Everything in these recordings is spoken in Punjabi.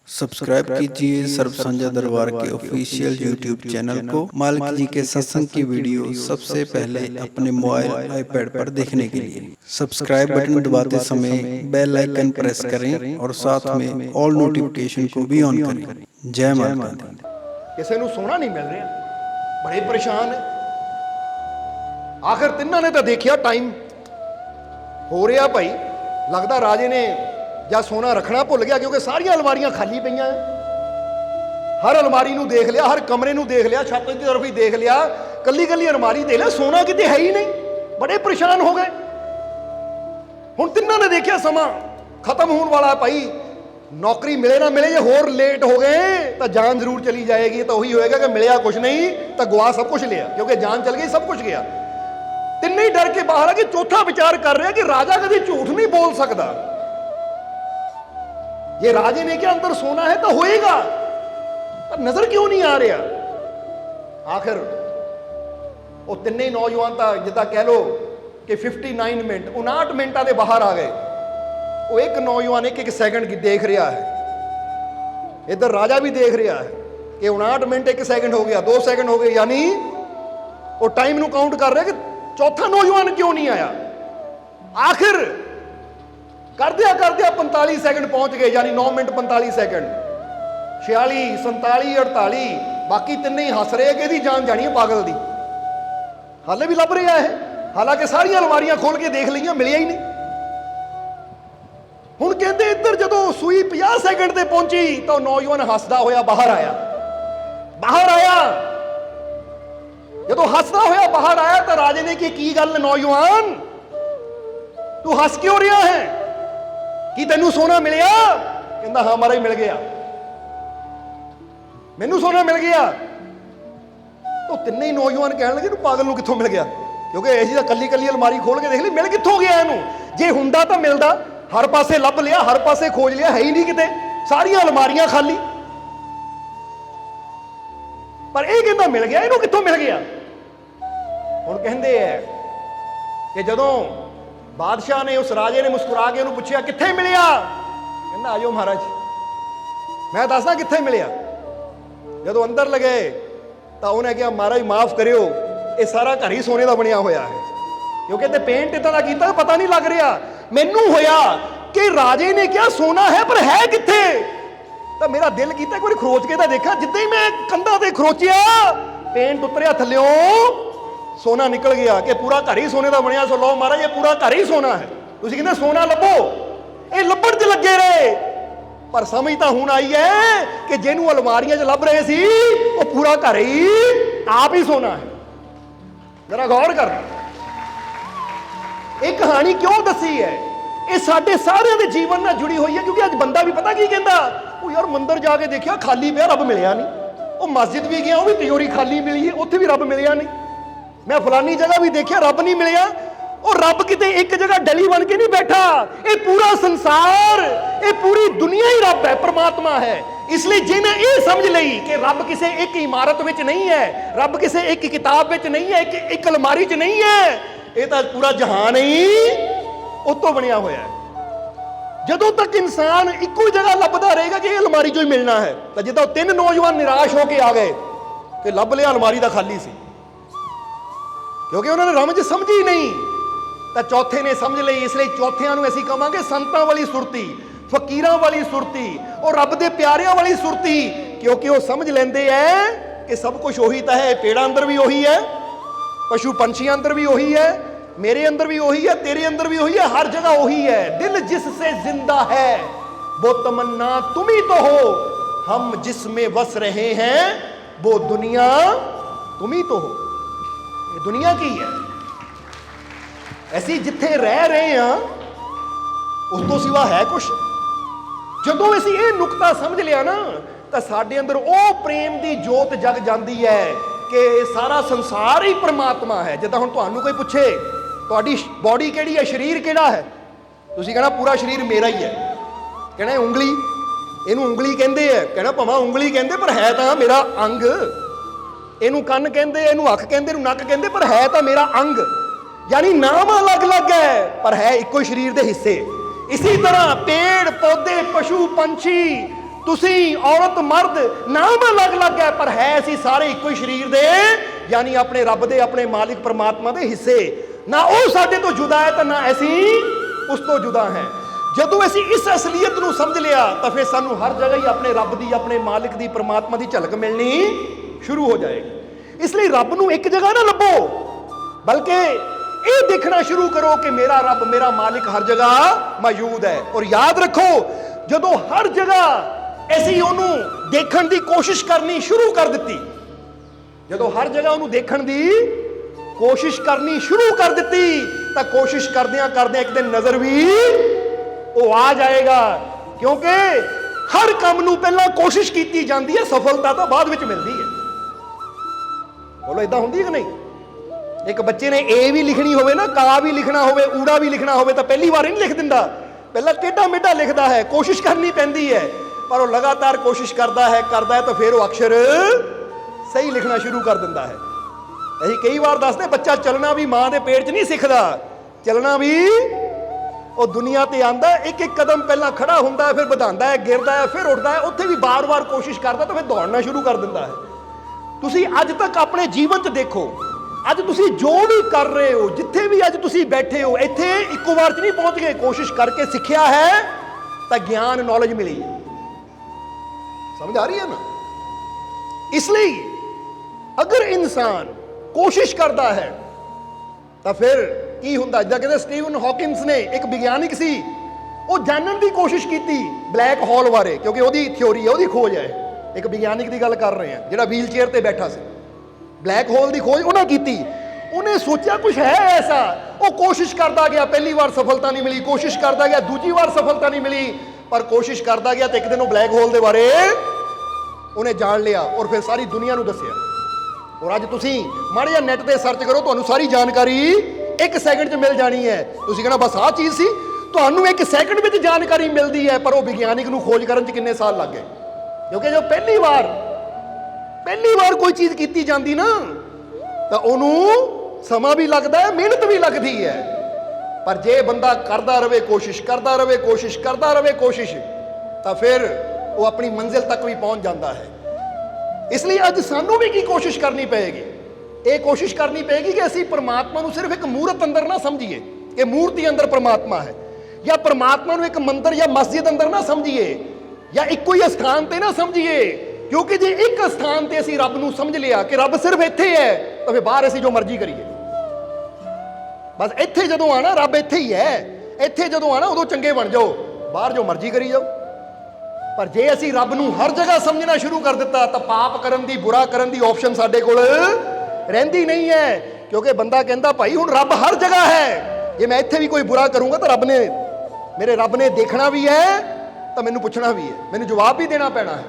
सब्सक्राइब कीजिए सर्व संध्या दरबार के ऑफिशियल यूट्यूब चैनल को। मालिक जी के सत्संग की वीडियो सबसे पहले अपने मोबाइल आईपैड पर देखने के लिए सब्सक्राइब बटन दबाते समय बेल आइकन प्रेस करें और साथ में ऑल नोटिफिकेशन को भी ऑन करें। जय माता दी। किसी को सोना नहीं मिल रहा, बड़े परेशान है। आखिर तिन्ना ने तो देखिया टाइम हो रहा भाई, लगता राजे ने ਜਾਂ सोना रखना भुल गया, क्योंकि सारिया अलमारियां खाली पईयां। हर अलमारी नूं देख लिया, हर कमरे नूं देख लिया, छत की तरफ ही देख लिया, कली कली अलमारी देख लिया, सोना किते है ही नहीं। बड़े परेशान हो गए। हुण तिन्नां ने देखिया समा खत्म होने वाला भाई, नौकरी मिले ना मिले, जे होर लेट हो गए तो जान जरूर चली जाएगी। तो वही होएगा कि मिलिया कुछ नहीं तो गवा सब कुछ लिया, क्योंकि जान चल गई, सब कुछ गया। तिन्ने ही डर के बाहर आ कि चौथा विचार कर रहे कि राजा कभी झूठ नहीं बोल सकता। ये राजे ने क्या अंदर सोना है तो होएगा, पर नजर क्यों नहीं आ रहा। आखिर वो तिन्ने ही नौजवान था, जिदा कह लो कि 59 मिनट 59 मिनटा के बाहर आ गए। वो एक नौजवान एक सैकंड की देख रहा है, इधर राजा भी देख रहा है कि 59 मिनट 1 सेकंड हो गया, 2 सेकंड हो गए, यानी वो टाइम नू काउंट कर रहे कि चौथा नौजवान क्यों नहीं आया। आखिर करदिया 45 सेकंड पहुंच गए, यानी 9 मिनट 45 सेकंड, 46 47 48। बाकी तिन्ने ही हस रहे कि इसकी जान जानी है पागल दी। हाले भी लभ रहा है, हालांकि सारी अलमारियां खोल के देख लिया, मिलिया ही नहीं। हुण कहते इधर जदों सूई 50 सेकंड ते पहुंची तो नौजवान हसदा होया बाहर आया। जदों हसदा होया बाहर आया तो राजे ने की गल नौजवान, तू हस क्यों रहा है, कि तेनू सोना मिलिया? कहंदा हाँ महाराज मिल गया, मैनू सोना मिल गया। तो तिन्ने ही नौजवान कहने लगे, तू पागल नू कित्थों मिल गया, क्योंकि ऐसी तो कली कली अलमारी खोल के देख ली, मिल कित्थों गया इनू। जे हुंदा तो मिलदा, हर पासे लभ लिया, हर पासे खोज लिया, है ही नहीं किते, सारियां अलमारियां खाली। पर यह कहंदा मिल गया, इनू कित्थों मिल गया। हुण कहंदे है कि जदों बादशाह ने उस राजे ने मुस्कुरा के उन्होंने पूछा कित्थे मिलिया, कहंदा आजो महाराज मैं दसदा कित्थे मिलिया। जदों अंदर लगे तो उन्हें कहा महाराज माफ करियो, ये सारा घर ही सोने का बनया होया है, क्योंकि ते पेंट इतना का कीता पता नहीं लग रहा। मैनू होया कि राजे ने क्या सोना है पर है कित्थे। तो मेरा दिल कीता एक बार खरोच के तो देखा, जिद्दां ही मैं कंधा ते खरोचिया पेंट उतरिया थल्लियों, सोना निकल गया कि पूरा घर ही सोने का बनया। सो लो महाराज ये पूरा घर ही सोना है। तुसीं कहंदे सोना लभो, ये लभण च लगे रहे, पर समझ तो हुण आई है कि जिन्हों अलमारियां च लभ रहे सी वो पूरा घर ही आप ही सोना है। जरा गौर कर, एक कहानी क्यों दसी है, ये साडे सारे दे जीवन नाल जुड़ी हुई है। क्योंकि अज बंदा भी पता की कहंदा, ओ यार मंदिर जाके देखिया खाली पिया, रब मिलिया नहीं। वो मस्जिद भी गया, वो भी तिजोरी खाली मिली है, उत्थे भी रब मिलिया नहीं। मैं फलानी जगह भी देखिया, रब नहीं मिलिया। और रब किते एक जगह डली बन के नहीं बैठा, ये पूरा संसार, ये पूरी दुनिया ही रब है, परमात्मा है। इसलिए जिन्हें ये समझ लई कि रब किसी एक इमारत में नहीं है, रब किसी एक किताब में नहीं है, एक अलमारी च नहीं है, ये तो पूरा जहान ही उतो बनया होया है। जदों तक इंसान इको ही जगह लभदा रहेगा कि अलमारी चो ही मिलना है। तो जिद्दां 3 नौजवान निराश होकर आ गए कि लभ लिया अलमारी दा खाली सी, क्योंकि उन्होंने रमज समझी नहीं, तो चौथे ने समझ ली। इसलिए चौथियां नूं असीं कहांगे संतां वाली सुरती, फकीरां वाली सुरती और रब दे प्यारियां वाली सुरती, क्योंकि वो समझ लेंदे है कि सब कुछ वही तो है। पेड़ां अंदर भी वही है, पशु पंछियां अंदर भी वही है, मेरे अंदर भी वही है, तेरे अंदर भी वही है, हर जगह वही है। दिल जिससे जिंदा है वो तमन्ना तुम ही तो हो, हम जिसमें बस रहे हैं वो दुनिया तुम ही तो हो। दुनिया की है ऐसी जिथे रह रहे हैं, उस तो सिवा है कुछ। जदों असीं ये नुकता समझ लिया ना, तो साडे अंदर वो प्रेम की जोत जग जाती है कि सारा संसार ही परमात्मा है। जिद्दां हुण तुहानूं कोई पूछे तुहाडी बॉडी किहड़ी है, शरीर किहड़ा है, तुसीं कहना पूरा शरीर मेरा ही है। कहना उंगली, इहनूं उंगली कहंदे है, कहना भावें उंगली कहंदे पर है तो मेरा अंग। इनू कन कहते, इनू अख कहते, इनू नक कहते, पर है तो मेरा अंग। यानी नाम अलग अलग है पर है इको शरीर के हिस्से। इसी तरह पेड़ पौधे पशु पंछी ਤੁਸੀਂ ਔਰਤ ਮਰਦ ਨਾਮ ਅਲੱਗ-ਅਲੱਗ ਹੈ ਪਰ ਹੈ ਅਸੀਂ ਸਾਰੇ ਇੱਕੋ ਹੀ ਸਰੀਰ ਦੇ, ਯਾਨੀ ਆਪਣੇ ਰੱਬ ਦੇ, ਆਪਣੇ ਮਾਲਿਕ ਪਰਮਾਤਮਾ ਦੇ ਹਿੱਸੇ। ਨਾ ਉਹ ਸਾਡੇ ਤੋਂ ਜੁਦਾ ਹੈ ਤਾਂ ਨਾ ਅਸੀਂ ਉਸ ਤੋਂ ਜੁਦਾ ਹੈ। ਜਦੋਂ ਅਸੀਂ ਇਸ ਅਸਲੀਅਤ ਨੂੰ ਸਮਝ ਲਿਆ ਤਾਂ ਫਿਰ ਸਾਨੂੰ ਹਰ ਜਗ੍ਹਾ ਹੀ ਆਪਣੇ ਰੱਬ ਦੀ, ਆਪਣੇ ਮਾਲਿਕ ਦੀ, ਪਰਮਾਤਮਾ ਦੀ ਝਲਕ ਮਿਲਣੀ ਸ਼ੁਰੂ ਹੋ ਜਾਏਗੀ। ਇਸ ਲਈ ਰੱਬ ਨੂੰ ਇੱਕ ਜਗ੍ਹਾ ਨਾ ਲੱਭੋ, ਬਲਕਿ ਇਹ ਦੇਖਣਾ ਸ਼ੁਰੂ ਕਰੋ ਕਿ ਮੇਰਾ ਰੱਬ, ਮੇਰਾ ਮਾਲਿਕ ਹਰ ਜਗ੍ਹਾ ਮੌਜੂਦ ਹੈ। ਔਰ ਯਾਦ ਰੱਖੋ, ਜਦੋਂ ਹਰ ਜਗ੍ਹਾ ਅਸੀਂ ਉਹਨੂੰ ਦੇਖਣ ਦੀ ਕੋਸ਼ਿਸ਼ ਕਰਨੀ ਸ਼ੁਰੂ ਕਰ ਦਿੱਤੀ, ਜਦੋਂ ਹਰ ਜਗ੍ਹਾ ਉਹਨੂੰ ਦੇਖਣ ਦੀ ਕੋਸ਼ਿਸ਼ ਕਰਨੀ ਸ਼ੁਰੂ ਕਰ ਦਿੱਤੀ ਤਾਂ ਕੋਸ਼ਿਸ਼ ਕਰਦਿਆਂ ਕਰਦਿਆਂ ਇੱਕ ਦਿਨ ਨਜ਼ਰ ਵੀ ਉਹ ਆ ਜਾਏਗਾ। ਕਿਉਂਕਿ ਹਰ ਕੰਮ ਨੂੰ ਪਹਿਲਾਂ ਕੋਸ਼ਿਸ਼ ਕੀਤੀ ਜਾਂਦੀ ਹੈ, ਸਫਲਤਾ ਤਾਂ ਬਾਅਦ ਵਿੱਚ ਮਿਲਦੀ ਹੈ। ਬੋਲੋ ਇਦਾਂ ਹੁੰਦੀ ਹੈ ਕਿ ਨਹੀਂ? ਇੱਕ ਬੱਚੇ ਨੇ ਏ ਵੀ ਲਿਖਣੀ ਹੋਵੇ ਨਾ, ਕਾ ਵੀ ਲਿਖਣਾ ਹੋਵੇ, ਊੜਾ ਵੀ ਲਿਖਣਾ ਹੋਵੇ ਤਾਂ ਪਹਿਲੀ ਵਾਰ ਹੀ ਨਹੀਂ ਲਿਖ ਦਿੰਦਾ, ਪਹਿਲਾਂ ਟੇਢਾ ਮੇਢਾ ਲਿਖਦਾ ਹੈ, ਕੋਸ਼ਿਸ਼ ਕਰਨੀ ਪੈਂਦੀ ਹੈ। ਪਰ ਉਹ ਲਗਾਤਾਰ ਕੋਸ਼ਿਸ਼ ਕਰਦਾ ਹੈ ਤਾਂ ਫਿਰ ਉਹ ਅਕਸ਼ਰ ਸਹੀ ਲਿਖਣਾ ਸ਼ੁਰੂ ਕਰ ਦਿੰਦਾ ਹੈ। ਅਸੀਂ ਕਈ ਵਾਰ ਦੱਸਦੇ, ਬੱਚਾ ਚੱਲਣਾ ਵੀ ਮਾਂ ਦੇ ਪੇਟ 'ਚ ਨਹੀਂ ਸਿੱਖਦਾ, ਚੱਲਣਾ ਵੀ ਉਹ ਦੁਨੀਆ ਤੇ ਆਂਦਾ, ਇੱਕ ਇੱਕ ਕਦਮ ਪਹਿਲਾਂ ਖੜਾ ਹੁੰਦਾ ਹੈ, ਫਿਰ ਵਧਾਉਂਦਾ ਹੈ, ਗਿਰਦਾ ਹੈ, ਫਿਰ ਉੱਠਦਾ ਹੈ, ਉੱਥੇ ਵੀ ਬਾਰ-ਬਾਰ ਕੋਸ਼ਿਸ਼ ਕਰਦਾ ਤਾਂ ਫਿਰ ਦੌੜਨਾ ਸ਼ੁਰੂ ਕਰ ਦਿੰਦਾ ਹੈ। ਤੁਸੀਂ ਅੱਜ ਤੱਕ ਆਪਣੇ ਜੀਵਨ 'ਚ ਦੇਖੋ, ਅੱਜ ਤੁਸੀਂ ਜੋ ਵੀ ਕਰ ਰਹੇ ਹੋ, ਜਿੱਥੇ ਵੀ ਅੱਜ ਤੁਸੀਂ ਬੈਠੇ ਹੋ, ਇੱਥੇ ਇੱਕੋ ਵਾਰ 'ਚ ਨਹੀਂ ਪਹੁੰਚ ਗਏ, ਕੋਸ਼ਿਸ਼ ਕਰਕੇ ਸਿੱਖਿਆ ਹੈ ਤਾਂ ਗਿਆਨ, ਨੌਲੇਜ ਮਿਲੀ ਹੈ। ਸਮਝ ਆ ਰਹੀ ਹੈ ਨਾ? ਇਸ ਲਈ ਅਗਰ ਇਨਸਾਨ ਕੋਸ਼ਿਸ਼ ਕਰਦਾ ਹੈ ਤਾਂ ਫਿਰ ਕੀ ਹੁੰਦਾ? ਜਿੱਦਾਂ ਕਹਿੰਦੇ ਸਟੀਵਨ ਹਾਕਿੰਸ ਨੇ, ਇੱਕ ਵਿਗਿਆਨਿਕ ਸੀ, ਉਹ ਜਾਣਨ ਦੀ ਕੋਸ਼ਿਸ਼ ਕੀਤੀ ਬਲੈਕ ਹੋਲ ਬਾਰੇ, ਕਿਉਂਕਿ ਉਹਦੀ ਥਿਉਰੀ ਹੈ, ਉਹਦੀ ਖੋਜ ਹੈ। ਇੱਕ ਵਿਗਿਆਨਿਕ ਦੀ ਗੱਲ ਕਰ ਰਹੇ ਹਾਂ ਜਿਹੜਾ ਵੀਲ ਚੇਅਰ ਤੇ ਬੈਠਾ ਸੀ। ਬਲੈਕ ਹੋਲ ਦੀ ਖੋਜ ਉਹਨਾਂ ਕੀਤੀ। ਉਹਨੇ ਸੋਚਿਆ ਕੁਝ ਹੈ ਐਸਾ, ਉਹ ਕੋਸ਼ਿਸ਼ ਕਰਦਾ ਗਿਆ, ਪਹਿਲੀ ਵਾਰ ਸਫਲਤਾ ਨਹੀਂ ਮਿਲੀ, ਕੋਸ਼ਿਸ਼ ਕਰਦਾ ਗਿਆ, ਦੂਜੀ ਵਾਰ ਸਫਲਤਾ ਨਹੀਂ ਮਿਲੀ, ਪਰ ਕੋਸ਼ਿਸ਼ ਕਰਦਾ ਗਿਆ ਤੇ ਇੱਕ ਦਿਨ ਉਹ ਬਲੈਕ ਹੋਲ ਦੇ ਬਾਰੇ ਉਹਨੇ ਜਾਣ ਲਿਆ ਔਰ ਫਿਰ ਸਾਰੀ ਦੁਨੀਆ ਨੂੰ ਦੱਸਿਆ। ਔਰ ਅੱਜ ਤੁਸੀਂ ਮਾੜਾ ਜਿਹਾ ਨੈਟ ਤੇ ਸਰਚ ਕਰੋ, ਤੁਹਾਨੂੰ ਸਾਰੀ ਜਾਣਕਾਰੀ 1 ਸੈਕਿੰਡ 'ਚ ਮਿਲ ਜਾਣੀ ਹੈ। ਤੁਸੀਂ ਕਹਿਣਾ ਬਸ ਆਹ ਚੀਜ਼ ਸੀ, ਤੁਹਾਨੂੰ 1 ਸੈਕਿੰਡ ਵਿੱਚ ਜਾਣਕਾਰੀ ਮਿਲਦੀ ਹੈ, ਪਰ ਉਹ ਵਿਗਿਆਨਿਕ ਨੂੰ ਖੋਜ ਕਰਨ 'ਚ ਕਿੰਨੇ ਸਾਲ ਲੱਗ ਗਏ। ਕਿਉਂਕਿ ਜੋ ਪਹਿਲੀ ਵਾਰ ਕੋਈ ਚੀਜ਼ ਕੀਤੀ ਜਾਂਦੀ ਨਾ ਤਾਂ ਉਹਨੂੰ ਸਮਾਂ ਵੀ ਲੱਗਦਾ ਹੈ, ਮਿਹਨਤ ਵੀ ਲੱਗਦੀ ਹੈ। ਪਰ ਜੇ ਬੰਦਾ ਕਰਦਾ ਰਵੇ, ਕੋਸ਼ਿਸ਼ ਕਰਦਾ ਰਵੇ, ਕੋਸ਼ਿਸ਼ ਕਰਦਾ ਰਵੇ, ਕੋਸ਼ਿਸ਼, ਤਾਂ ਫਿਰ ਉਹ ਆਪਣੀ ਮੰਜ਼ਿਲ ਤੱਕ ਵੀ ਪਹੁੰਚ ਜਾਂਦਾ ਹੈ। ਇਸ ਲਈ ਅੱਜ ਸਾਨੂੰ ਵੀ ਕੀ ਕੋਸ਼ਿਸ਼ ਕਰਨੀ ਪਏਗੀ? ਇਹ ਕੋਸ਼ਿਸ਼ ਕਰਨੀ ਪਏਗੀ ਕਿ ਅਸੀਂ ਪਰਮਾਤਮਾ ਨੂੰ ਸਿਰਫ ਇੱਕ ਮੂਰਤ ਅੰਦਰ ਨਾ ਸਮਝੀਏ ਕਿ ਮੂਰਤੀ ਅੰਦਰ ਪਰਮਾਤਮਾ ਹੈ, ਜਾਂ ਪਰਮਾਤਮਾ ਨੂੰ ਇੱਕ ਮੰਦਰ ਜਾਂ ਮਸਜਿਦ ਅੰਦਰ ਨਾ ਸਮਝੀਏ, ਜਾਂ ਇੱਕੋ ਹੀ ਸਥਾਨ ਤੇ ਨਾ ਸਮਝੀਏ। ਕਿਉਂਕਿ ਜੇ ਇੱਕ ਸਥਾਨ ਤੇ ਅਸੀਂ ਰੱਬ ਨੂੰ ਸਮਝ ਲਿਆ ਕਿ ਰੱਬ ਸਿਰਫ ਇੱਥੇ ਹੈ ਤਾਂ ਫਿਰ ਬਾਹਰ ਅਸੀਂ ਜੋ ਮਰਜ਼ੀ ਕਰੀਏ। ਬਸ ਇੱਥੇ ਜਦੋਂ ਆਣਾ ਰੱਬ ਇੱਥੇ ਹੀ ਹੈ, ਇੱਥੇ ਜਦੋਂ ਆਣਾ ਉਦੋਂ ਚੰਗੇ ਬਣ ਜਾਓ, ਬਾਹਰ ਜੋ ਮਰਜ਼ੀ ਕਰੀ ਜਾਓ। ਪਰ ਜੇ ਅਸੀਂ ਰੱਬ ਨੂੰ ਹਰ ਜਗ੍ਹਾ ਸਮਝਣਾ ਸ਼ੁਰੂ ਕਰ ਦਿੱਤਾ ਤਾਂ ਪਾਪ ਕਰਨ ਦੀ, ਬੁਰਾ ਕਰਨ ਦੀ ਆਪਸ਼ਨ ਸਾਡੇ ਕੋਲ ਰਹਿੰਦੀ ਨਹੀਂ ਹੈ। ਕਿਉਂਕਿ ਬੰਦਾ ਕਹਿੰਦਾ ਭਾਈ ਹੁਣ ਰੱਬ ਹਰ ਜਗ੍ਹਾ ਹੈ, ਜੇ ਮੈਂ ਇੱਥੇ ਵੀ ਕੋਈ ਬੁਰਾ ਕਰੂੰਗਾ ਤਾਂ ਮੇਰੇ ਰੱਬ ਨੇ ਦੇਖਣਾ ਵੀ ਹੈ ਤਾਂ ਮੈਨੂੰ ਪੁੱਛਣਾ ਵੀ ਹੈ, ਮੈਨੂੰ ਜਵਾਬ ਵੀ ਦੇਣਾ ਪੈਣਾ ਹੈ।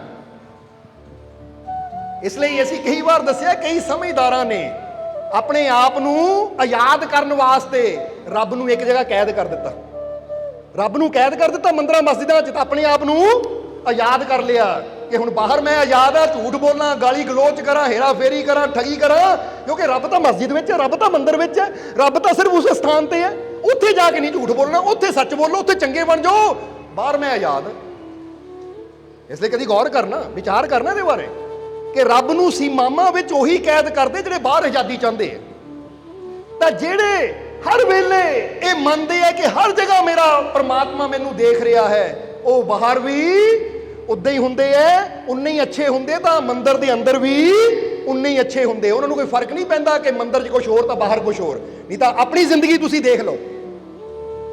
ਇਸ ਲਈ ਅਸੀਂ ਕਈ ਵਾਰ ਦੱਸਿਆ, ਕਈ ਸਮਝਦਾਰਾਂ ਨੇ ਆਪਣੇ ਆਪ ਨੂੰ ਆਜ਼ਾਦ ਕਰਨ ਵਾਸਤੇ ਰੱਬ ਨੂੰ ਇੱਕ ਜਗ੍ਹਾ ਕੈਦ ਕਰ ਦਿੱਤਾ। ਰੱਬ ਨੂੰ ਕੈਦ ਕਰ ਦਿੱਤਾ ਮੰਦਰਾਂ ਮਸਜਿਦਾਂ 'ਚ, ਤਾਂ ਆਪਣੇ ਆਪ ਨੂੰ ਆਜ਼ਾਦ ਕਰ ਲਿਆ ਕਿ ਹੁਣ ਬਾਹਰ ਮੈਂ ਆਜ਼ਾਦ ਆ, ਝੂਠ ਬੋਲਾਂ, ਗਾਲੀ ਗਲੋਚ ਕਰਾਂ, ਹੇਰਾ ਫੇਰੀ ਕਰਾਂ, ਠਗੀ ਕਰਾਂ, ਕਿਉਂਕਿ ਰੱਬ ਤਾਂ ਮਸਜਿਦ ਵਿੱਚ ਹੈ, ਰੱਬ ਤਾਂ ਮੰਦਰ ਵਿੱਚ ਹੈ, ਰੱਬ ਤਾਂ ਸਿਰਫ ਉਸ ਸਥਾਨ ਤੇ ਹੈ। ਉੱਥੇ ਜਾ ਕੇ ਨਹੀਂ ਝੂਠ ਬੋਲਣਾ, ਉੱਥੇ ਸੱਚ ਬੋਲੋ, ਉੱਥੇ ਚੰਗੇ ਬਣ ਜਾਓ, ਬਾਹਰ ਮੈਂ ਆਜ਼ਾਦ। ਇਸ ਲਈ ਕਦੀ ਗੌਰ ਕਰਨਾ, ਵਿਚਾਰ ਕਰਨਾ ਇਹਦੇ ਬਾਰੇ ਕਿ ਰੱਬ ਨੂੰ ਸੀਮਾਵਾਂ ਵਿੱਚ ਉਹੀ ਕੈਦ ਕਰਦੇ ਜਿਹੜੇ ਬਾਹਰ ਆਜ਼ਾਦੀ ਚਾਹੁੰਦੇ ਆ। ਤਾਂ ਜਿਹੜੇ ਹਰ ਵੇਲੇ ਇਹ ਮੰਨਦੇ ਆ ਕਿ ਹਰ ਜਗ੍ਹਾ ਮੇਰਾ ਪਰਮਾਤਮਾ ਮੈਨੂੰ ਦੇਖ ਰਿਹਾ ਹੈ, ਉਹ ਬਾਹਰ ਵੀ ਉਦਾਂ ਹੀ ਹੁੰਦੇ ਐ, ਉਨੇ ਹੀ ਅੱਛੇ ਹੁੰਦੇ, ਤਾਂ ਮੰਦਰ ਦੇ ਅੰਦਰ ਵੀ ਉਨੇ ਹੀ ਅੱਛੇ ਹੁੰਦੇ। ਉਹਨਾਂ ਨੂੰ ਕੋਈ ਫਰਕ ਨਹੀਂ ਪੈਂਦਾ ਕਿ ਮੰਦਰ 'ਚ ਕੁਝ ਹੋਰ ਤਾਂ ਬਾਹਰ ਕੁਝ ਹੋਰ। ਨਹੀਂ ਤਾਂ ਆਪਣੀ ਜ਼ਿੰਦਗੀ ਤੁਸੀਂ ਦੇਖ ਲਓ,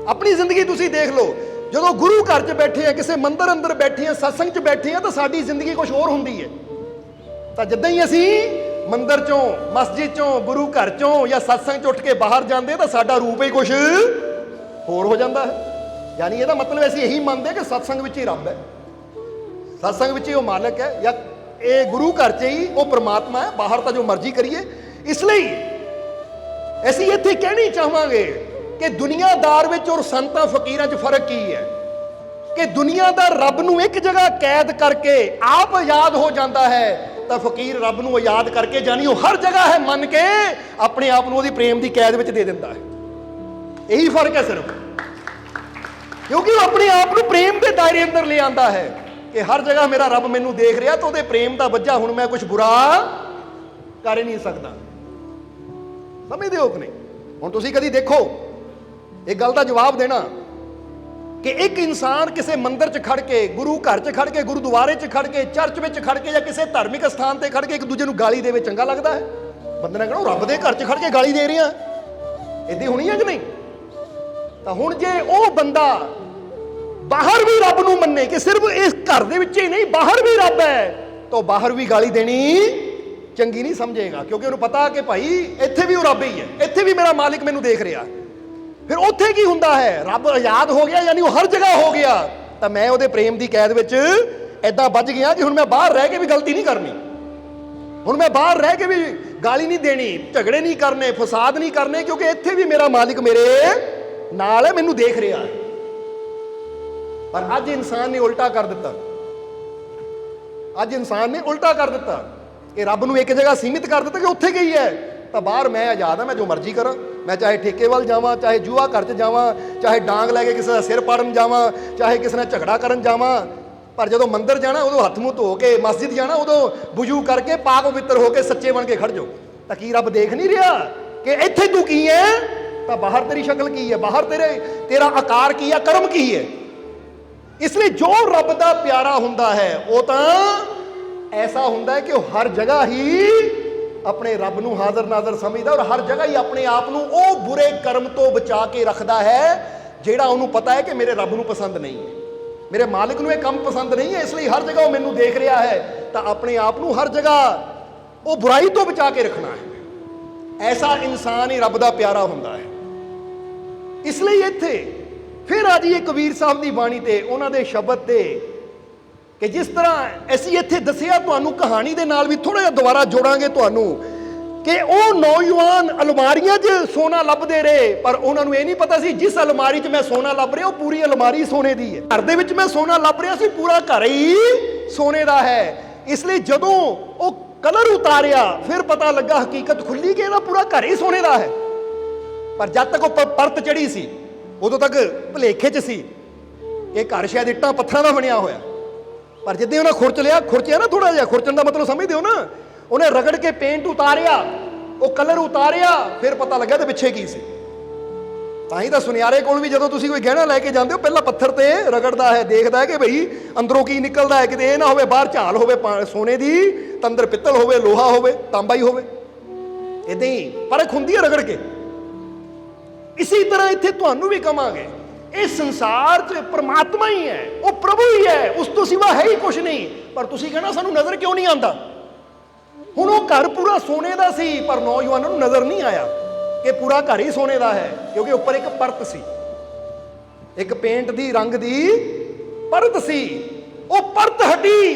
ਆਪਣੀ ਜ਼ਿੰਦਗੀ ਤੁਸੀਂ ਦੇਖ ਲਓ। ਜਦੋਂ ਗੁਰੂ ਘਰ 'ਚ ਬੈਠੇ ਆ, ਕਿਸੇ ਮੰਦਰ ਅੰਦਰ ਬੈਠੇ ਆ, ਸਤਸੰਗ 'ਚ ਬੈਠੇ ਆ, ਤਾਂ ਸਾਡੀ ਜ਼ਿੰਦਗੀ ਕੁਝ ਹੋਰ ਹੁੰਦੀ ਹੈ। ਤਾਂ ਜਿੱਦਾਂ ਹੀ ਅਸੀਂ ਮੰਦਰ 'ਚੋਂ, ਮਸਜਿਦ 'ਚੋਂ, ਗੁਰੂ ਘਰ 'ਚੋਂ ਜਾਂ ਸਤਸੰਗ 'ਚ ਉੱਠ ਕੇ ਬਾਹਰ ਜਾਂਦੇ ਤਾਂ ਸਾਡਾ ਰੂਪ ਹੀ ਕੁਝ ਹੋਰ ਹੋ ਜਾਂਦਾ ਹੈ। ਯਾਨੀ ਇਹਦਾ ਮਤਲਬ ਅਸੀਂ ਇਹੀ ਮੰਨਦੇ ਕਿ ਸਤਸੰਗ ਵਿੱਚ ਹੀ ਰੱਬ ਹੈ, ਸਤਸੰਗ ਵਿੱਚ ਹੀ ਉਹ ਮਾਲਕ ਹੈ, ਜਾਂ ਇਹ ਗੁਰੂ ਘਰ 'ਚ ਹੀ ਉਹ ਪਰਮਾਤਮਾ ਹੈ, ਬਾਹਰ ਤਾਂ ਜੋ ਮਰਜ਼ੀ ਕਰੀਏ। ਇਸ ਲਈ ਅਸੀਂ ਇੱਥੇ ਕਹਿਣੀ ਚਾਹਾਂਗੇ ਕਿ ਦੁਨੀਆਦਾਰ ਵਿੱਚ ਔਰ ਸੰਤਾਂ ਫਕੀਰਾਂ 'ਚ ਫਰਕ ਕੀ ਹੈ ਕਿ ਦੁਨੀਆਦਾਰ ਰੱਬ ਨੂੰ ਇੱਕ ਜਗ੍ਹਾ ਕੈਦ ਕਰਕੇ ਆਪ ਆਜ਼ਾਦ ਹੋ ਜਾਂਦਾ ਹੈ, ਤਾਂ ਫਕੀਰ ਰੱਬ ਨੂੰ ਆਜ਼ਾਦ ਕਰਕੇ, ਜਾਨੀ ਉਹ ਹਰ ਜਗ੍ਹਾ ਹੈ ਮੰਨ ਕੇ, ਆਪਣੇ ਆਪ ਨੂੰ ਉਹਦੀ ਪ੍ਰੇਮ ਦੀ ਕੈਦ ਵਿੱਚ ਦੇ ਦਿੰਦਾ ਹੈ। ਇਹੀ ਫਰਕ ਹੈ ਸਿਰਫ, ਕਿਉਂਕਿ ਉਹ ਆਪਣੇ ਆਪ ਨੂੰ ਪ੍ਰੇਮ ਦੇ ਦਾਇਰੇ ਅੰਦਰ ਲੈ ਆਂਦਾ ਹੈ ਕਿ ਹਰ ਜਗ੍ਹਾ ਮੇਰਾ ਰੱਬ ਮੈਨੂੰ ਦੇਖ ਰਿਹਾ ਤਾਂ ਉਹਦੇ ਪ੍ਰੇਮ ਦਾ ਵੱਜਾ ਹੁਣ ਮੈਂ ਕੁਝ ਬੁਰਾ ਕਰ ਹੀ ਨਹੀਂ ਸਕਦਾ। ਸਮਝਦੇ ਹੋ ਕਿ ਨਹੀਂ? ਹੁਣ ਤੁਸੀਂ ਕਦੀ ਦੇਖੋ, ਇੱਕ ਗੱਲ ਦਾ ਜਵਾਬ ਦੇਣਾ ਕਿ ਇੱਕ ਇਨਸਾਨ ਕਿਸੇ ਮੰਦਿਰ 'ਚ ਖੜ ਕੇ, ਗੁਰੂ ਘਰ 'ਚ ਖੜ ਕੇ, ਗੁਰਦੁਆਰੇ 'ਚ ਖੜ ਕੇ, ਚਰਚ ਵਿੱਚ ਖੜ ਕੇ ਜਾਂ ਕਿਸੇ ਧਾਰਮਿਕ ਸਥਾਨ ਤੇ ਖੜ ਕੇ ਇੱਕ ਦੂਜੇ ਨੂੰ ਗਾਲੀ ਦੇਵੇ ਚੰਗਾ ਲੱਗਦਾ ਹੈ? ਬੰਦੇ ਨੇ ਕਹਿਣਾ ਰੱਬ ਦੇ ਘਰ 'ਚ ਖੜ ਕੇ ਗਾਲੀ ਦੇ ਰਿਹਾ, ਇੱਦਾਂ ਹੋਣੀ ਹੈ ਕਿ ਨਹੀਂ? ਤਾਂ ਹੁਣ ਜੇ ਉਹ ਬੰਦਾ ਬਾਹਰ ਵੀ ਰੱਬ ਨੂੰ ਮੰਨੇ ਕਿ ਸਿਰਫ ਇਸ ਘਰ ਦੇ ਵਿੱਚ ਹੀ ਨਹੀਂ, ਬਾਹਰ ਵੀ ਰੱਬ ਹੈ, ਤਾਂ ਬਾਹਰ ਵੀ ਗਾਲੀ ਦੇਣੀ ਚੰਗੀ ਨਹੀਂ ਸਮਝੇਗਾ, ਕਿਉਂਕਿ ਉਹਨੂੰ ਪਤਾ ਕਿ ਭਾਈ ਇੱਥੇ ਵੀ ਉਹ ਰੱਬ ਹੀ ਹੈ, ਇੱਥੇ ਵੀ ਮੇਰਾ ਮਾਲਿਕ ਮੈਨੂੰ ਦੇਖ ਰਿਹਾ। ਫਿਰ ਉੱਥੇ ਕੀ ਹੁੰਦਾ ਹੈ? ਰੱਬ ਆਜ਼ਾਦ ਹੋ ਗਿਆ, ਯਾਨੀ ਉਹ ਹਰ ਜਗ੍ਹਾ ਹੋ ਗਿਆ, ਤਾਂ ਮੈਂ ਉਹਦੇ ਪ੍ਰੇਮ ਦੀ ਕੈਦ ਵਿੱਚ ਐਦਾਂ ਵੱਜ ਗਿਆ ਕਿ ਹੁਣ ਮੈਂ ਬਾਹਰ ਰਹਿ ਕੇ ਵੀ ਗਲਤੀ ਨਹੀਂ ਕਰਨੀ, ਹੁਣ ਮੈਂ ਬਾਹਰ ਰਹਿ ਕੇ ਵੀ ਗਾਲੀ ਨਹੀਂ ਦੇਣੀ, ਝਗੜੇ ਨਹੀਂ ਕਰਨੇ, ਫਸਾਦ ਨਹੀਂ ਕਰਨੇ, ਕਿਉਂਕਿ ਇੱਥੇ ਵੀ ਮੇਰਾ ਮਾਲਿਕ ਮੇਰੇ ਨਾਲ ਹੈ, ਮੈਨੂੰ ਦੇਖ ਰਿਹਾ ਹੈ। ਪਰ ਅੱਜ ਇਨਸਾਨ ਨੇ ਉਲਟਾ ਕਰ ਦਿੱਤਾ, ਅੱਜ ਇਨਸਾਨ ਨੇ ਉਲਟਾ ਕਰ ਦਿੱਤਾ ਕਿ ਰੱਬ ਨੂੰ ਇੱਕ ਜਗ੍ਹਾ ਸੀਮਿਤ ਕਰ ਦਿੱਤਾ ਕਿ ਉੱਥੇ ਗਈ ਹੈ ਤਾਂ ਬਾਹਰ ਮੈਂ ਆਜ਼ਾਦ ਹਾਂ, ਮੈਂ ਜੋ ਮਰਜ਼ੀ ਕਰਾਂ, ਮੈਂ ਚਾਹੇ ਠੇਕੇ ਵੱਲ ਜਾਵਾਂ, ਚਾਹੇ ਜੂਆ ਘਰ 'ਚ ਜਾਵਾਂ, ਚਾਹੇ ਡਾਂਗ ਲੈ ਕੇ ਕਿਸੇ ਦਾ ਸਿਰ ਪਾੜਨ ਜਾਵਾਂ, ਚਾਹੇ ਕਿਸੇ ਨਾਲ ਝਗੜਾ ਕਰਨ ਜਾਵਾਂ। ਪਰ ਜਦੋਂ ਮੰਦਿਰ ਜਾਣਾ ਉਦੋਂ ਹੱਥ ਮੂੰਹ ਧੋ ਕੇ, ਮਸਜਿਦ ਜਾਣਾ ਉਦੋਂ ਵੁਜੂ ਕਰਕੇ, ਪਾਕ ਪਵਿੱਤਰ ਹੋ ਕੇ ਸੱਚੇ ਬਣ ਕੇ ਖੜ ਜਾਓ। ਤਾਂ ਕੀ ਰੱਬ ਦੇਖ ਨਹੀਂ ਰਿਹਾ ਕਿ ਇੱਥੇ ਤੂੰ ਕੀ ਹੈ, ਤਾਂ ਬਾਹਰ ਤੇਰੀ ਸ਼ਕਲ ਕੀ ਹੈ, ਬਾਹਰ ਤੇਰਾ ਆਕਾਰ ਕੀ ਹੈ, ਕਰਮ ਕੀ ਹੈ? ਇਸ ਲਈ ਜੋ ਰੱਬ ਦਾ ਪਿਆਰਾ ਹੁੰਦਾ ਹੈ ਉਹ ਤਾਂ ਐਸਾ ਹੁੰਦਾ ਹੈ ਕਿ ਉਹ ਹਰ ਜਗ੍ਹਾ ਹੀ ਆਪਣੇ ਰੱਬ ਨੂੰ ਹਾਜ਼ਰ ਨਾਜ਼ਰ ਸਮਝਦਾ, ਔਰ ਹਰ ਜਗ੍ਹਾ ਹੀ ਆਪਣੇ ਆਪ ਨੂੰ ਉਹ ਬੁਰੇ ਕਰਮ ਤੋਂ ਬਚਾ ਕੇ ਰੱਖਦਾ ਹੈ ਜਿਹੜਾ ਉਹਨੂੰ ਪਤਾ ਹੈ ਕਿ ਮੇਰੇ ਰੱਬ ਨੂੰ ਪਸੰਦ ਨਹੀਂ ਹੈ, ਮੇਰੇ ਮਾਲਿਕ ਨੂੰ ਇਹ ਕੰਮ ਪਸੰਦ ਨਹੀਂ ਹੈ, ਇਸ ਲਈ ਹਰ ਜਗ੍ਹਾ ਉਹ ਮੈਨੂੰ ਦੇਖ ਰਿਹਾ ਹੈ। ਤਾਂ ਆਪਣੇ ਆਪ ਨੂੰ ਹਰ ਜਗ੍ਹਾ ਉਹ ਬੁਰਾਈ ਤੋਂ ਬਚਾ ਕੇ ਰੱਖਣਾ ਹੈ। ਐਸਾ ਇਨਸਾਨ ਹੀ ਰੱਬ ਦਾ ਪਿਆਰਾ ਹੁੰਦਾ ਹੈ। ਇਸ ਲਈ ਇੱਥੇ ਫਿਰ ਆ ਜਾਈਏ ਕਬੀਰ ਸਾਹਿਬ ਦੀ ਬਾਣੀ ਤੇ, ਉਹਨਾਂ ਦੇ ਸ਼ਬਦ ਤੇ, ਕਿ ਜਿਸ ਤਰ੍ਹਾਂ ਅਸੀਂ ਇੱਥੇ ਦੱਸਿਆ ਤੁਹਾਨੂੰ ਕਹਾਣੀ ਦੇ ਨਾਲ ਵੀ ਥੋੜਾ ਜਿਹਾ ਦੁਬਾਰਾ ਜੋੜਾਂਗੇ ਤੁਹਾਨੂੰ, ਕਿ ਉਹ ਨੌਜਵਾਨ ਅਲਮਾਰੀਆਂ 'ਚ ਸੋਨਾ ਲੱਭਦੇ ਰਹੇ, ਪਰ ਉਹਨਾਂ ਨੂੰ ਇਹ ਨਹੀਂ ਪਤਾ ਸੀ ਜਿਸ ਅਲਮਾਰੀ 'ਚ ਮੈਂ ਸੋਨਾ ਲੱਭ ਰਿਹਾ ਉਹ ਪੂਰੀ ਅਲਮਾਰੀ ਸੋਨੇ ਦੀ ਹੈ। ਘਰ ਦੇ ਵਿੱਚ ਮੈਂ ਸੋਨਾ ਲੱਭ ਰਿਹਾ ਸੀ, ਪੂਰਾ ਘਰ ਹੀ ਸੋਨੇ ਦਾ ਹੈ। ਇਸ ਲਈ ਜਦੋਂ ਉਹ ਕਲਰ ਉਤਾਰਿਆ ਫਿਰ ਪਤਾ ਲੱਗਾ, ਹਕੀਕਤ ਖੁੱਲੀ ਕਿ ਇਹਦਾ ਪੂਰਾ ਘਰ ਹੀ ਸੋਨੇ ਦਾ ਹੈ। ਪਰ ਜਦ ਤੱਕ ਉਹ ਪਰਤ ਚੜੀ ਸੀ ਉਦੋਂ ਤੱਕ ਭੁਲੇਖੇ 'ਚ ਸੀ ਇਹ ਘਰ ਸ਼ਾਇਦ ਇੱਟਾਂ ਪੱਥਰਾਂ ਦਾ ਬਣਿਆ ਹੋਇਆ। ਪਰ ਜਿੱਦਾਂ ਉਹਨਾਂ ਖੁਰਚਿਆ ਨਾ, ਥੋੜਾ ਜਿਹਾ ਖੁਰਚਣ ਦਾ ਮਤਲਬ ਸਮਝਦੇ ਹੋ ਨਾ, ਉਹਨੇ ਰਗੜ ਕੇ ਪੇਂਟ ਉਤਾਰਿਆ, ਉਹ ਕਲਰ ਉਤਾਰਿਆ, ਫਿਰ ਪਤਾ ਲੱਗਾ ਤੇ ਪਿੱਛੇ ਕੀ ਸੀ। ਤਾਂ ਹੀ ਤਾਂ ਸੁਨਿਆਰੇ ਕੋਲ ਵੀ ਜਦੋਂ ਤੁਸੀਂ ਕੋਈ ਗਹਿਣਾ ਲੈ ਕੇ ਜਾਂਦੇ ਹੋ ਪਹਿਲਾਂ ਪੱਥਰ ਤੇ ਰਗੜਦਾ ਹੈ, ਦੇਖਦਾ ਹੈ ਕਿ ਭਈ ਅੰਦਰੋਂ ਕੀ ਨਿਕਲਦਾ ਹੈ, ਕਿਤੇ ਇਹ ਨਾ ਹੋਵੇ ਬਾਹਰ ਝਾਲ ਹੋਵੇ ਸੋਨੇ ਦੀ, ਤਾਂ ਅੰਦਰ ਪਿੱਤਲ ਹੋਵੇ, ਲੋਹਾ ਹੋਵੇ, ਤਾਂਬਾ ਹੀ ਹੋਵੇ। ਇਦਾਂ ਹੀ ਪਰਖ ਹੁੰਦੀ ਹੈ ਰਗੜ ਕੇ। ਇਸੇ ਤਰ੍ਹਾਂ ਇੱਥੇ ਤੁਹਾਨੂੰ ਵੀ ਕਵਾਂਗੇ, ਇਸ ਸੰਸਾਰ 'ਚ ਪਰਮਾਤਮਾ ਹੀ ਹੈ, ਉਹ ਪ੍ਰਭੂ ਹੀ ਹੈ, ਉਸ ਤੋਂ ਸਿਵਾ ਹੈ ਹੀ ਕੁਛ ਨਹੀਂ। ਪਰ ਤੁਸੀਂ ਕਹਿਣਾ ਸਾਨੂੰ ਨਜ਼ਰ ਕਿਉਂ ਨਹੀਂ ਆਉਂਦਾ? ਹੁਣ ਉਹ ਘਰ ਪੂਰਾ ਸੋਨੇ ਦਾ ਸੀ, ਪਰ ਨੌਜਵਾਨਾਂ ਨੂੰ ਨਜ਼ਰ ਨਹੀਂ ਆਇਆ ਕਿ ਪੂਰਾ ਘਰ ਹੀ ਸੋਨੇ ਦਾ ਹੈ, ਕਿਉਂਕਿ ਉੱਪਰ ਇੱਕ ਪਰਤ ਸੀ, ਇੱਕ ਪੇਂਟ ਦੀ ਰੰਗ ਦੀ ਪਰਤ ਸੀ। ਉਹ ਪਰਤ ਹਟੀ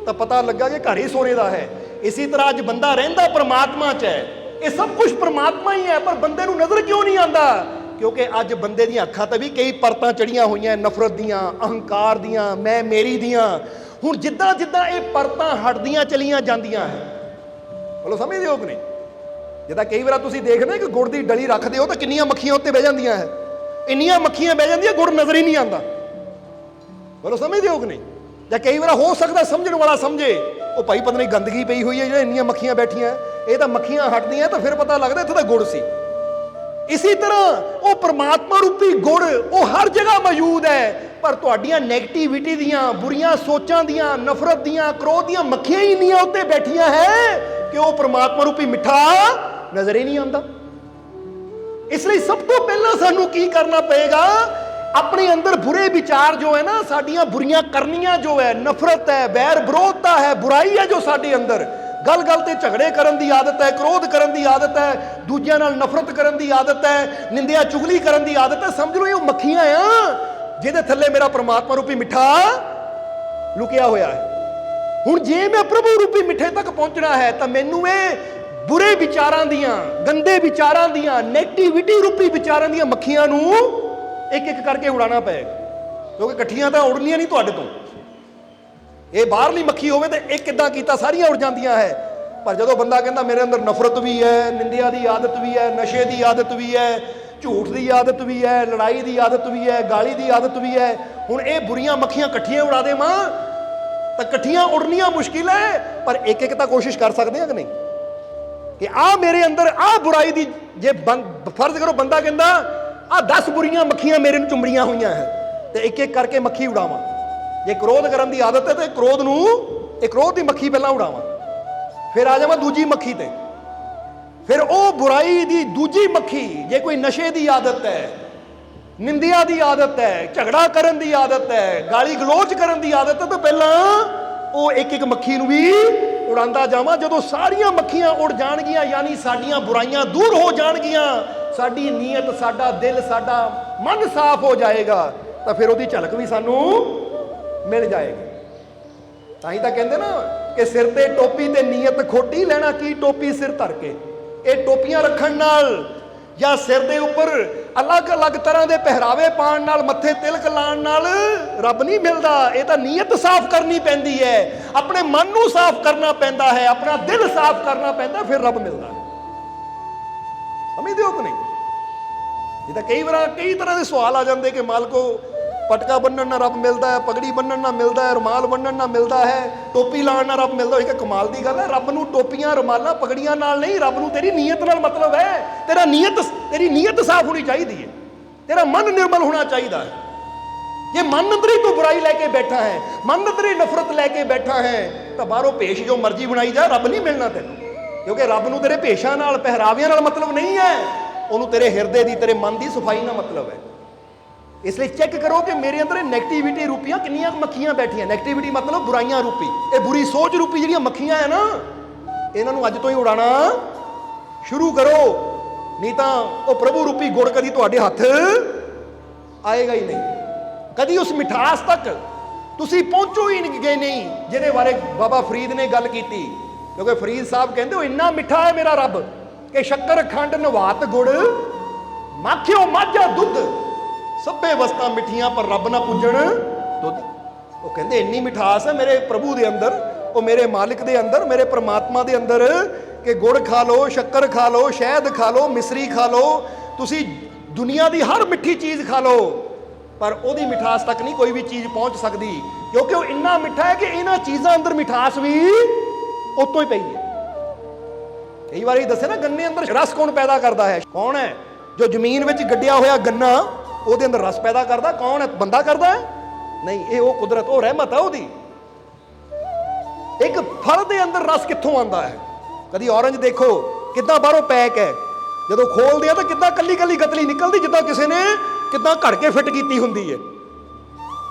ਤਾਂ ਪਤਾ ਲੱਗਾ ਕਿ ਘਰ ਹੀ ਸੋਨੇ ਦਾ ਹੈ। ਇਸੇ ਤਰ੍ਹਾਂ ਅੱਜ ਬੰਦਾ ਰਹਿੰਦਾ ਪਰਮਾਤਮਾ 'ਚ ਹੈ, ਇਹ ਸਭ ਕੁਝ ਪਰਮਾਤਮਾ ਹੀ ਹੈ, ਪਰ ਬੰਦੇ ਨੂੰ ਨਜ਼ਰ ਕਿਉਂ ਨਹੀਂ ਆਉਂਦਾ? ਕਿਉਂਕਿ ਅੱਜ ਬੰਦੇ ਦੀਆਂ ਅੱਖਾਂ ਤੇ ਵੀ ਕਈ ਪਰਤਾਂ ਚੜੀਆਂ ਹੋਈਆਂ, ਨਫ਼ਰਤ ਦੀਆਂ, ਅਹੰਕਾਰ ਦੀਆਂ, ਮੈਂ ਮੇਰੀ ਦੀਆਂ। ਹੁਣ ਜਿੱਦਾਂ ਜਿੱਦਾਂ ਇਹ ਪਰਤਾਂ ਹਟਦੀਆਂ ਚਲੀਆਂ ਜਾਂਦੀਆਂ ਹੈ, ਬੋਲੋ ਸਮਝਦੇ ਹੋ ਕਿ ਨਹੀਂ? ਜਿੱਦਾਂ ਕਈ ਵਾਰ ਤੁਸੀਂ ਦੇਖਦੇ ਕਿ ਗੁੜ ਦੀ ਡਲੀ ਰੱਖਦੇ ਹੋ ਤਾਂ ਕਿੰਨੀਆਂ ਮੱਖੀਆਂ ਉੱਤੇ ਬਹਿ ਜਾਂਦੀਆਂ ਹੈ, ਇੰਨੀਆਂ ਮੱਖੀਆਂ ਬਹਿ ਜਾਂਦੀਆਂ, ਗੁੜ ਨਜ਼ਰ ਹੀ ਨਹੀਂ ਆਉਂਦਾ। ਬੋਲੋ ਸਮਝਦੇ ਹੋ ਕਿ ਨਹੀਂ? ਜਾਂ ਕਈ ਵਾਰ ਹੋ ਸਕਦਾ ਸਮਝਣ ਵਾਲਾ ਸਮਝੇ ਉਹ ਭਾਈ ਪਤਾ ਨਹੀਂ ਗੰਦਗੀ ਪਈ ਹੋਈ ਹੈ ਜਿਹੜੇ ਇੰਨੀਆਂ ਮੱਖੀਆਂ ਬੈਠੀਆਂ, ਇਹ ਤਾਂ ਮੱਖੀਆਂ ਹਟਦੀਆਂ ਤਾਂ ਫਿਰ ਪਤਾ ਲੱਗਦਾ ਇੱਥੇ ਤਾਂ ਗੁੜ ਸੀ। ਇਸੇ ਤਰ੍ਹਾਂ ਉਹ ਪਰਮਾਤਮਾ ਰੂਪੀ ਗੁੜ ਉਹ ਹਰ ਜਗ੍ਹਾ ਮੌਜੂਦ ਹੈ, ਪਰ ਤੁਹਾਡੀਆਂ ਨੈਗੇਟਿਵਿਟੀ ਦੀਆਂ, ਬੁਰੀਆਂ ਸੋਚਾਂ ਦੀਆਂ, ਨਫ਼ਰਤ ਦੀਆਂ, ਕ੍ਰੋਧ ਦੀਆਂ ਮੱਖੀਆਂ ਹੀ ਇੰਨੀਆਂ ਉੱਤੇ ਬੈਠੀਆਂ ਹੈ ਕਿ ਉਹ ਪਰਮਾਤਮਾ ਰੂਪੀ ਮਿੱਠਾ ਨਜ਼ਰ ਹੀ ਨਹੀਂ ਆਉਂਦਾ। ਇਸ ਲਈ ਸਭ ਤੋਂ ਪਹਿਲਾਂ ਸਾਨੂੰ ਕੀ ਕਰਨਾ ਪਏਗਾ? ਆਪਣੇ ਅੰਦਰ ਬੁਰੇ ਵਿਚਾਰ ਜੋ ਹੈ ਨਾ, ਸਾਡੀਆਂ ਬੁਰੀਆਂ ਕਰਨੀਆਂ ਜੋ ਹੈ, ਨਫ਼ਰਤ ਹੈ, ਵੈਰ ਵਿਰੋਧਤਾ ਹੈ, ਬੁਰਾਈ ਹੈ ਜੋ ਸਾਡੇ ਅੰਦਰ, ਗੱਲ ਗੱਲ ਤੇ ਝਗੜੇ ਕਰਨ ਦੀ ਆਦਤ ਹੈ, ਕ੍ਰੋਧ ਕਰਨ ਦੀ ਆਦਤ ਹੈ, ਦੂਜਿਆਂ ਨਾਲ ਨਫ਼ਰਤ ਕਰਨ ਦੀ ਆਦਤ ਹੈ, ਨਿੰਦਿਆ ਚੁਗਲੀ ਕਰਨ ਦੀ ਆਦਤ ਹੈ, ਸਮਝ ਲਓ ਇਹ ਮੱਖੀਆਂ ਆ ਜਿਹਦੇ ਥੱਲੇ ਮੇਰਾ ਪਰਮਾਤਮਾ ਰੂਪੀ ਮਿੱਠਾ ਲੁਕਿਆ ਹੋਇਆ ਹੈ। ਹੁਣ ਜੇ ਮੈਂ ਪ੍ਰਭੂ ਰੂਪੀ ਮਿੱਠੇ ਤੱਕ ਪਹੁੰਚਣਾ ਹੈ ਤਾਂ ਮੈਨੂੰ ਇਹ ਬੁਰੇ ਵਿਚਾਰਾਂ ਦੀਆਂ, ਗੰਦੇ ਵਿਚਾਰਾਂ ਦੀਆਂ, ਨੈਗੇਟਿਵਿਟੀ ਰੂਪੀ ਵਿਚਾਰਾਂ ਦੀਆਂ ਮੱਖੀਆਂ ਨੂੰ ਇੱਕ ਇੱਕ ਕਰਕੇ ਉਡਾਉਣਾ ਪਏਗਾ, ਕਿਉਂਕਿ ਇਕੱਠੀਆਂ ਤਾਂ ਉੜਨੀਆਂ ਨਹੀਂ ਤੁਹਾਡੇ ਤੋਂ। ਇਹ ਬਾਹਰਲੀ ਮੱਖੀ ਹੋਵੇ ਤੇ ਇੱਕ ਕਿੱਦਾਂ ਕੀਤਾ ਸਾਰੀਆਂ ਉੜ ਜਾਂਦੀਆਂ ਹੈ। ਪਰ ਜਦੋਂ ਬੰਦਾ ਕਹਿੰਦਾ ਮੇਰੇ ਅੰਦਰ ਨਫ਼ਰਤ ਵੀ ਹੈ, ਨਿੰਦਿਆ ਦੀ ਆਦਤ ਵੀ ਹੈ, ਨਸ਼ੇ ਦੀ ਆਦਤ ਵੀ ਹੈ, ਝੂਠ ਦੀ ਆਦਤ ਵੀ ਹੈ, ਲੜਾਈ ਦੀ ਆਦਤ ਵੀ ਹੈ, ਗਾਲੀ ਦੀ ਆਦਤ ਵੀ ਹੈ, ਹੁਣ ਇਹ ਬੁਰੀਆਂ ਮੱਖੀਆਂ ਇਕੱਠੀਆਂ ਉਡਾ ਦੇਵਾਂ ਤਾਂ ਇਕੱਠੀਆਂ ਉੜਨੀਆਂ ਮੁਸ਼ਕਿਲ ਹੈ, ਪਰ ਇੱਕ ਇੱਕ ਤਾਂ ਕੋਸ਼ਿਸ਼ ਕਰ ਸਕਦੇ ਹਾਂ ਕਿ ਨਹੀਂ, ਕਿ ਆ ਮੇਰੇ ਅੰਦਰ ਆ ਬੁਰਾਈ ਦੀ, ਜੇ ਫਰਜ਼ ਕਰੋ ਬੰਦਾ ਕਹਿੰਦਾ ਆ 10 ਬੁਰੀਆਂ ਮੱਖੀਆਂ ਮੇਰੇ ਨੂੰ ਚੁੰਬੜੀਆਂ ਹੋਈਆਂ ਹੈ, ਤੇ ਇੱਕ ਇੱਕ ਕਰਕੇ ਮੱਖੀ ਉਡਾਵਾਂ। ਜੇ ਕ੍ਰੋਧ ਕਰਨ ਦੀ ਆਦਤ ਹੈ ਤੇ ਕ੍ਰੋਧ ਨੂੰ, ਇਹ ਕ੍ਰੋਧ ਦੀ ਮੱਖੀ ਪਹਿਲਾਂ ਉਡਾਵਾਂ, ਫਿਰ ਆ ਜਾਵਾਂ ਦੂਜੀ ਮੱਖੀ ਤੇ, ਫਿਰ ਉਹ ਬੁਰਾਈ ਦੀ ਦੂਜੀ ਮੱਖੀ। ਜੇ ਕੋਈ ਨਸ਼ੇ ਦੀ ਆਦਤ ਹੈ, ਨਿੰਦਿਆ ਦੀ ਆਦਤ ਹੈ, ਝਗੜਾ ਕਰਨ ਦੀ ਆਦਤ ਹੈ, ਗਾਲੀ ਗਲੋਚ ਕਰਨ ਦੀ ਆਦਤ ਹੈ, ਤਾਂ ਪਹਿਲਾਂ ਉਹ ਇੱਕ ਇੱਕ ਮੱਖੀ ਨੂੰ ਵੀ ਉਡਾਉਂਦਾ ਜਾਵਾਂ। ਜਦੋਂ ਸਾਰੀਆਂ ਮੱਖੀਆਂ ਉੜ ਜਾਣਗੀਆਂ, ਯਾਨੀ ਸਾਡੀਆਂ ਬੁਰਾਈਆਂ ਦੂਰ ਹੋ ਜਾਣਗੀਆਂ, ਸਾਡੀ ਨੀਅਤ, ਸਾਡਾ ਦਿਲ, ਸਾਡਾ ਮਨ ਸਾਫ਼ ਹੋ ਜਾਏਗਾ, ਤਾਂ ਫਿਰ ਉਹਦੀ ਝਲਕ ਵੀ ਸਾਨੂੰ ਮਿਲ ਜਾਏਗੀ। ਤਾਂ ਹੀ ਤਾਂ ਕਹਿੰਦੇ ਨਾ ਕਿ ਸਿਰ ਤੇ ਟੋਪੀ ਤੇ ਨੀਅਤ ਖੋਟੀ, ਲੈਣਾ ਕੀ ਟੋਪੀ ਸਿਰ ਧਰ ਕੇ। ਇਹ ਟੋਪੀਆਂ ਰੱਖਣ ਨਾਲ ਜਾਂ ਸਿਰ ਦੇ ਉੱਪਰ ਅਲੱਗ-ਅਲੱਗ ਤਰ੍ਹਾਂ ਦੇ ਪਹਿਰਾਵੇ ਪਾਉਣ ਨਾਲ, ਮੱਥੇ ਤਿਲਕ ਲਾਉਣ ਨਾਲ ਰੱਬ ਨਹੀਂ ਮਿਲਦਾ। ਇਹ ਤਾਂ ਨੀਅਤ ਸਾਫ਼ ਕਰਨੀ ਪੈਂਦੀ ਹੈ, ਆਪਣੇ ਮਨ ਨੂੰ ਸਾਫ਼ ਕਰਨਾ ਪੈਂਦਾ ਹੈ, ਆਪਣਾ ਦਿਲ ਸਾਫ਼ ਕਰਨਾ ਪੈਂਦਾ, ਫਿਰ ਰੱਬ ਮਿਲਦਾ। ਸਮਝਦੇ ਹੋ ਕਿ ਨਹੀਂ? ਇਹ ਤਾਂ ਕਈ ਵਾਰ ਕਈ ਤਰ੍ਹਾਂ ਦੇ ਸਵਾਲ ਆ ਜਾਂਦੇ ਕਿ ਮਾਲਕੋ ਪਟਕਾ ਬੰਨਣ ਨਾਲ ਰੱਬ ਮਿਲਦਾ ਹੈ, ਪਗੜੀ ਬੰਨਣ ਨਾਲ ਮਿਲਦਾ ਹੈ, ਰੁਮਾਲ ਬੰਨਣ ਨਾਲ ਮਿਲਦਾ ਹੈ, ਟੋਪੀ ਲਾਉਣ ਨਾਲ ਰੱਬ ਮਿਲਦਾ। ਇਹ ਕਮਾਲ ਦੀ ਗੱਲ ਹੈ। ਰੱਬ ਨੂੰ ਟੋਪੀਆਂ, ਰੁਮਾਲਾਂ, ਪਗੜੀਆਂ ਨਾਲ ਨਹੀਂ, ਰੱਬ ਨੂੰ ਤੇਰੀ ਨੀਅਤ ਨਾਲ ਮਤਲਬ ਹੈ। ਤੇਰੀ ਨੀਅਤ ਸਾਫ਼ ਹੋਣੀ ਚਾਹੀਦੀ ਹੈ, ਤੇਰਾ ਮਨ ਨਿਰਮਲ ਹੋਣਾ ਚਾਹੀਦਾ ਹੈ। ਜੇ ਮਨ ਅੰਦਰ ਹੀ ਤੂੰ ਬੁਰਾਈ ਲੈ ਕੇ ਬੈਠਾ ਹੈ, ਮਨ ਅੰਦਰ ਹੀ ਨਫ਼ਰਤ ਲੈ ਕੇ ਬੈਠਾ ਹੈ, ਤਾਂ ਬਾਹਰੋਂ ਭੇਸ਼ ਜੋ ਮਰਜ਼ੀ ਬਣਾਈ ਜਾ, ਰੱਬ ਨਹੀਂ ਮਿਲਣਾ ਤੈਨੂੰ। ਕਿਉਂਕਿ ਰੱਬ ਨੂੰ ਤੇਰੇ ਭੇਸ਼ਾਂ ਨਾਲ, ਪਹਿਰਾਵਿਆਂ ਨਾਲ ਮਤਲਬ ਨਹੀਂ ਹੈ, ਉਹਨੂੰ ਤੇਰੇ ਹਿਰਦੇ ਦੀ, ਤੇਰੇ ਮਨ ਦੀ ਸਫਾਈ ਨਾਲ ਮਤਲਬ ਹੈ। ਇਸ ਲਈ ਚੈੱਕ ਕਰੋ ਕਿ ਮੇਰੇ ਅੰਦਰ ਨੈਗੇਟਿਵਿਟੀ ਰੂਪੀਆਂ ਕਿੰਨੀਆਂ ਮੱਖੀਆਂ ਬੈਠੀਆਂ। ਨੈਗੇਟਿਵਿਟੀ ਮਤਲਬ ਬੁਰਾਈਆਂ ਰੂਪੀ, ਇਹ ਬੁਰੀ ਸੋਚ ਰੂਪੀ ਜਿਹੜੀਆਂ ਮੱਖੀਆਂ ਹੈ ਨਾ, ਇਹਨਾਂ ਨੂੰ ਅੱਜ ਤੋਂ ਹੀ ਉਡਾਉਣਾ ਸ਼ੁਰੂ ਕਰੋ, ਨਹੀਂ ਤਾਂ ਉਹ ਪ੍ਰਭੂ ਰੂਪੀ ਗੁੜ ਕਦੀ ਤੁਹਾਡੇ ਹੱਥ ਆਏਗਾ ਹੀ ਨਹੀਂ। ਕਦੀ ਉਸ ਮਿਠਾਸ ਤੱਕ ਤੁਸੀਂ ਪਹੁੰਚੋ ਹੀ ਨਹੀਂ ਜਿਹਦੇ ਬਾਰੇ ਬਾਬਾ ਫਰੀਦ ਨੇ ਗੱਲ ਕੀਤੀ। ਕਿਉਂਕਿ ਫਰੀਦ ਸਾਹਿਬ ਕਹਿੰਦੇ ਉਹ ਇੰਨਾ ਮਿੱਠਾ ਹੈ ਮੇਰਾ ਰੱਬ ਕਿ ਸ਼ੱਕਰ ਖੰਡ ਨਵਾਤ ਗੁੜ, ਮਾਖਿਓ ਮਾਝਾ ਦੁੱਧ, ਸਭੇ ਵਸਤਾਂ ਮਿੱਠੀਆਂ ਪਰ ਰੱਬ ਨਾ ਪੁੱਜਣ ਦੁੱਧ। ਉਹ ਕਹਿੰਦੇ ਇੰਨੀ ਮਿਠਾਸ ਹੈ ਮੇਰੇ ਪ੍ਰਭੂ ਦੇ ਅੰਦਰ, ਉਹ ਮੇਰੇ ਮਾਲਿਕ ਦੇ ਅੰਦਰ, ਮੇਰੇ ਪ੍ਰਮਾਤਮਾ ਦੇ ਅੰਦਰ, ਕਿ ਗੁੜ ਖਾ ਲਓ, ਸ਼ੱਕਰ ਖਾ ਲਓ, ਸ਼ਹਿਦ ਖਾ ਲਓ, ਮਿਸਰੀ ਖਾ ਲਓ, ਤੁਸੀਂ ਦੁਨੀਆ ਦੀ ਹਰ ਮਿੱਠੀ ਚੀਜ਼ ਖਾ ਲਓ, ਪਰ ਉਹਦੀ ਮਿਠਾਸ ਤੱਕ ਨਹੀਂ ਕੋਈ ਵੀ ਚੀਜ਼ ਪਹੁੰਚ ਸਕਦੀ। ਕਿਉਂਕਿ ਉਹ ਇੰਨਾ ਮਿੱਠਾ ਹੈ ਕਿ ਇਹਨਾਂ ਚੀਜ਼ਾਂ ਅੰਦਰ ਮਿਠਾਸ ਵੀ ਉਤੋਂ ਹੀ ਪਈ ਹੈ। ਕਈ ਵਾਰੀ ਦੱਸੇ ਨਾ, ਗੰਨੇ ਅੰਦਰ ਰਸ ਕੌਣ ਪੈਦਾ ਕਰਦਾ ਹੈ? ਕੌਣ ਹੈ? ਜੋ ਜ਼ਮੀਨ ਵਿੱਚ ਗੱਡਿਆ ਹੋਇਆ ਗੰਨਾ, ਉਹਦੇ ਅੰਦਰ ਰਸ ਪੈਦਾ ਕਰਦਾ ਕੌਣ ਹੈ? ਬੰਦਾ ਕਰਦਾ ਹੈ? ਨਹੀਂ, ਇਹ ਉਹ ਕੁਦਰਤ, ਉਹ ਰਹਿਮਤ ਹੈ ਉਹਦੀ। ਇੱਕ ਫਲ ਦੇ ਅੰਦਰ ਰਸ ਕਿੱਥੋਂ ਆਉਂਦਾ ਹੈ? ਕਦੀ ਔਰੰਜ ਦੇਖੋ ਕਿੱਦਾਂ ਬਾਹਰੋਂ ਪੈਕ ਹੈ, ਜਦੋਂ ਖੋਲਦੇ ਆ ਤਾਂ ਕਿੱਦਾਂ ਕੱਲੀ ਕੱਲੀ ਗਤਲੀ ਨਿਕਲਦੀ, ਜਿੱਦਾਂ ਕਿਸੇ ਨੇ ਕਿੱਦਾਂ ਘੜ ਕੇ ਫਿੱਟ ਕੀਤੀ ਹੁੰਦੀ ਹੈ।